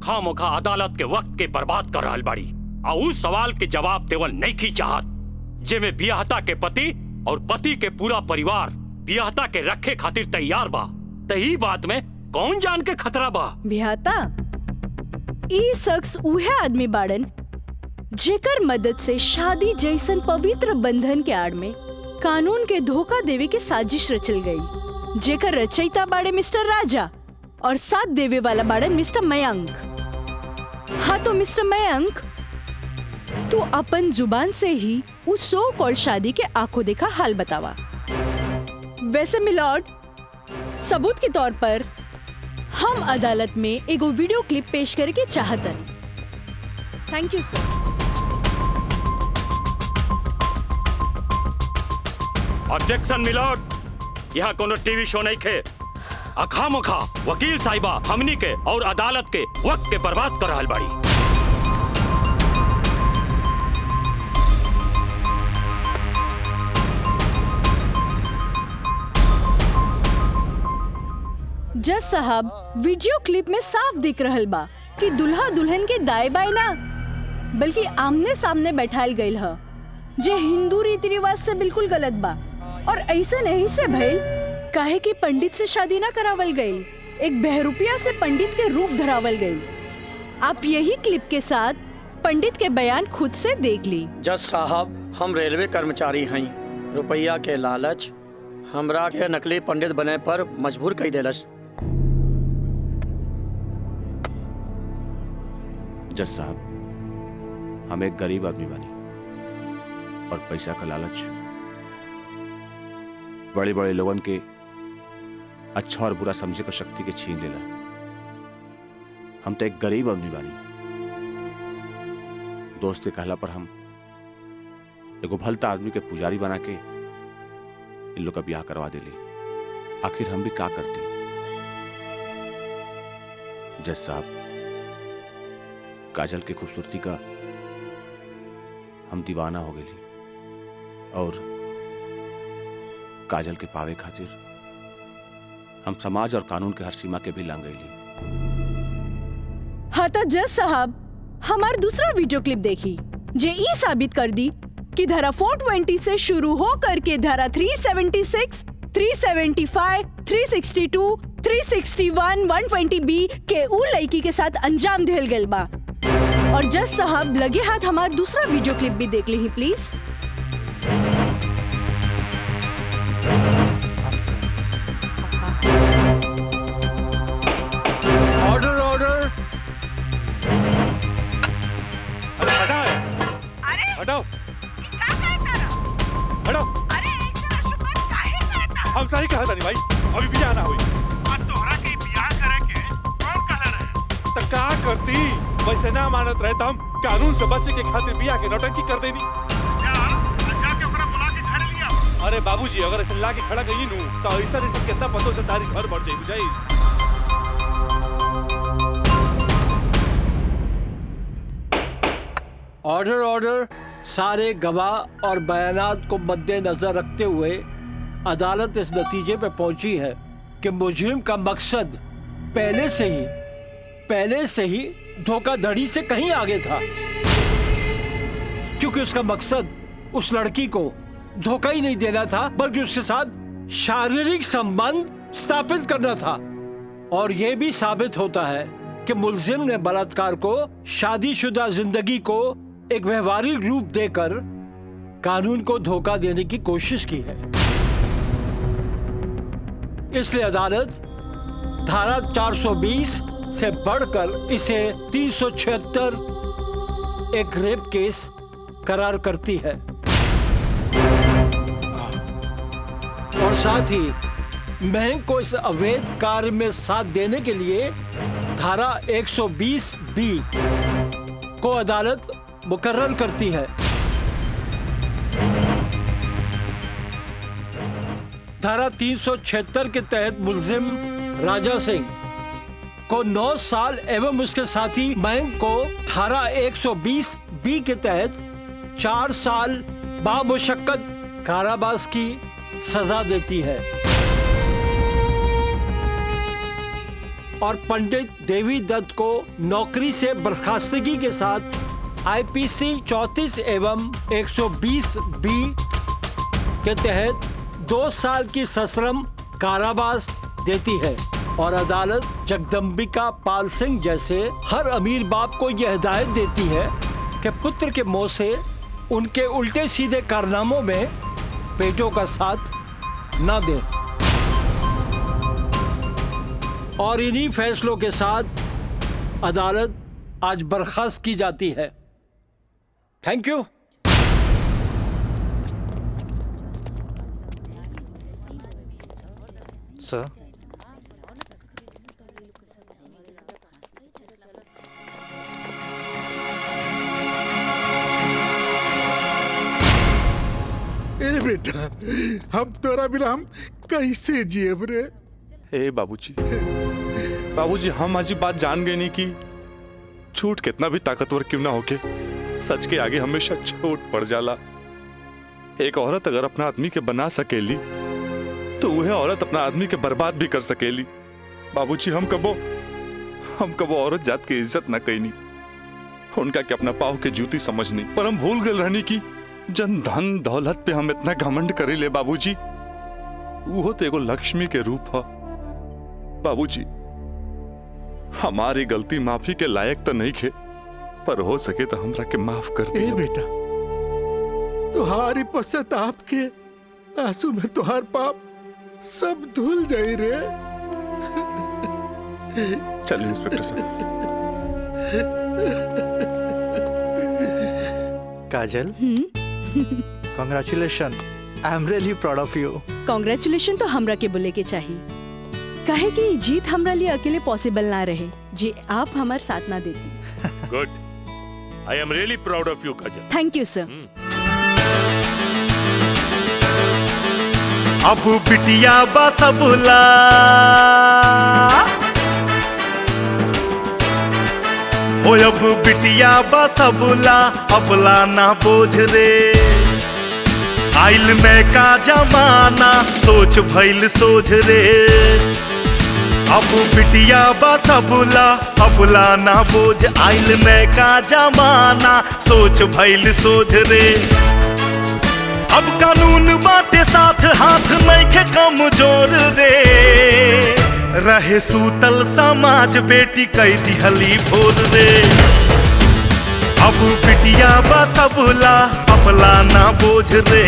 खामोखा अदालत के वक्त के बर्बाद कर रहल बाड़ी और उस सवाल के जवाब देवल नहीं की चाहत जेमे बियाहता के पति और पति के पूरा परिवार बियाहता के रखे खातिर तैयार बा। तही बात में कौन जान के खतरा बा। बियाहता ई शख्स उहे आदमी बाड़न जेकर मदद से शादी जैसन पवित्र बंधन के आड़ में कानून के धोखा देवे के साजिश रचल गई, जेकर रचयिता बाड़े मिस्टर राजा और साथ देवे वाला बाड़े मिस्टर मयंक। हाँ तो मिस्टर मयंक, तू अपन जुबान से ही उस सो कॉल शादी के आंखों देखा हाल बतावा। वैसे मिलॉर्ड, सबूत के तौर पर हम अदालत में एगो वीडियो क्लिप पेश करे के चाहतन। Thank you sir. Objection milord, यहाँ कोनो टीवी शो नहीं खे। अखामोखा वकील साहिबा हमनी के और अदालत के वक्त के बर्बाद कर रहल बाड़ी। जज साहब, वीडियो क्लिप में साफ दिख रहल बा कि दुल्हा दुल्हन के दाएं बाएं ना बल्कि आमने सामने बैठाल गईल ह, जे हिंदू रीति रिवाज से बिल्कुल गलत बा। और ऐसा नहीं से भइल काहे कि पंडित से शादी ना करावल गई, एक बहरूपिया से पंडित के रूप धरावल गई। आप यही क्लिप के साथ पंडित के बयान खुद से देख ली। जज साहब, हम रेलवे कर्मचारी हैं। रुपया के लालच हमरा के नकली पंडित बने पर मजबूर कई देलस। जज साहब, हम एक गरीब आदमी बानी और पैसा का लालच बड़े बड़े लोगन के अच्छा और बुरा समझे का शक्ति के छीन लेला। हम तो एक गरीब आदमी बानी। दोस्त के कहला पर हम एगो भलता आदमी के पुजारी बना के इन लोग का ब्याह करवा देली। आखिर हम भी क्या करती। जज साहब, काजल की खूबसूरती का हम दीवाना हो गई और काजल के पावे खातिर हम समाज और कानून के हर सीमा के भी लांग गई। हाँ तो जज साहब, हमार दूसरा वीडियो क्लिप देखी जे ई साबित कर दी कि धारा 420 से शुरू हो करके धारा 376, 375, 362, 361, 120B के उ लड़की के साथ अंजाम दिल गल बा। और जज साहब, लगे हाथ हमार दूसरा वीडियो क्लिप भी देख ली प्लीज। Order order. अरे हटाओ, हटाओ, हटाओ। हम सही कहा था नहीं भाई, अभी बियाह ना हुई। तोहरा के बियाह करे के कौन कहले रहे? तो का करती? वैसे ना मानत रहे तो हम कानून से बचे के खातिर बियाह के नौटंकी कर देनी। जाके ओकरा बुला के घर लिया। अरे बाबूजी, अगर ऐसे ला के खड़ा कहीं नू तो ऐसा नहीं कितना पतों से तारी घर बढ़ जाई, बुझाई। Order order. सारे गवाह और बयानात को मद्देनजर रखते हुए अदालत इस नतीजे पर पहुंची है कि मुजरिम का मकसद पहले से ही धोखाधड़ी से कहीं आगे था, क्योंकि उसका मकसद उस लड़की को धोखा ही नहीं देना था बल्कि उसके साथ शारीरिक संबंध स्थापित करना था। और यह भी साबित होता है कि मुलजिम ने बलात्कार को शादीशुदा जिंदगी को एक व्यवहारिक रूप देकर कानून को धोखा देने की कोशिश की है। इसलिए अदालत धारा 420, से बढ़कर इसे 376 एक रेप केस करार करती है और साथ ही महंग को इस अवैध कार्य में साथ देने के लिए धारा 120 बी को अदालत मुकर्रर करती है। धारा 376 के तहत मुलजिम राजा सिंह को 9 साल एवं उसके साथी महंग को धारा 120 बी के तहत 4 साल बामुशक्कत कारावास की सजा देती है और पंडित देवी दत्त को नौकरी से बर्खास्तगी के साथ आईपीसी 34 एवं 120 बी के तहत 2 साल की सश्रम कारावास देती है और अदालत जगदम्बिका पाल सिंह जैसे हर अमीर बाप को यह हिदायत देती है कि पुत्र के मुंह से उनके उल्टे सीधे कारनामों में बेटों का साथ न दें। और इन्हीं फैसलों के साथ अदालत आज बर्खास्त की जाती है। Thank you. सर, ए बेटा, हम तोरा बिना हम कैसे जियब रे? ए बाबूजी, बाबूजी हम आज बात जान गए नहीं कि झूठ कितना भी ताकतवर क्यों ना होके सच के आगे हमेशा छोट पड़ जाला। एक औरत अगर अपना आदमी के बना सकेली तो वह औरत अपना आदमी के बर्बाद भी कर सकेली। बाबूजी हम कबो औरत जात की इज्जत ना कईनी, उनका के अपना पाव के जूती समझनी, पर हम भूल गए रहनी की जन धन दौलत पे हम इतना घमंड करे ले। बाबूजी वो तो एगो लक्ष्मी के रूप है। बाबूजी हमारी गलती माफी के लायक तो नहीं खे, पर हो सके तो हमरा के माफ कर दिए। बेटा, तुहारी पश्चाताप के आंसू में तुहार पाप सब धुल जाई रे। चल इंस्पेक्टर साहब। Kajal, congratulation, I am really proud of you. Congratulation तो हमरा के बोले के चाहिए, काहे कि जीत हमरा लिए अकेले पॉसिबल ना रहे जी आप हमार साथ ना देती। Good, I am really proud of you Kajal. Thank you sir. अब बिटिया बसबुला हो, अब बिटिया बसबुला अबला ना बोझ रे। आइल में का जमाना सोच भइल सोझ रे। अब बिटिया बसबुला अबला ना बोझ, आइल में का जमाना सोच भइल सोझ रे। अब कानून बाटे साथ हाथ नइखे कमजोर रे। रहे सूतल समाज बेटी कई दिहली भोर रे। अब बिटिया बसबुला अबला ना बोझ रे।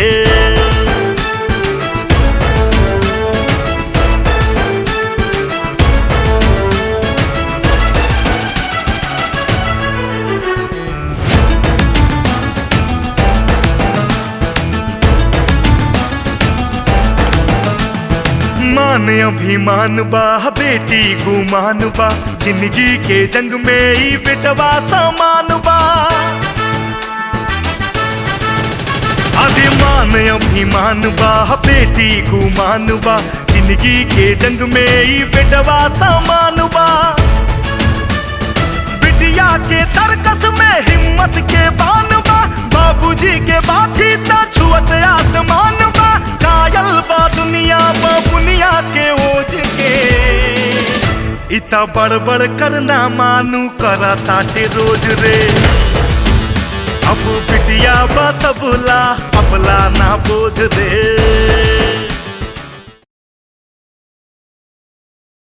मान अभिमान बा बेटी गुमान बा, जिंदगी के जंग में ही बेटवा समान बा। अरे मान अभिमान बा बेटी गुमान बा, जिंदगी के जंग में ही बेटवा समान बा। बिटिया के तरकस में हिम्मत के बान बा, बाबूजी के बाछी ता छुअत आसमान बा। कायल बा दुनिया बा बुनिया के ओझ के, इता बड़बड़ करना मानू करा ताटे रोज रे। अब बिटिया बसबुला अबला ना बोझ रे।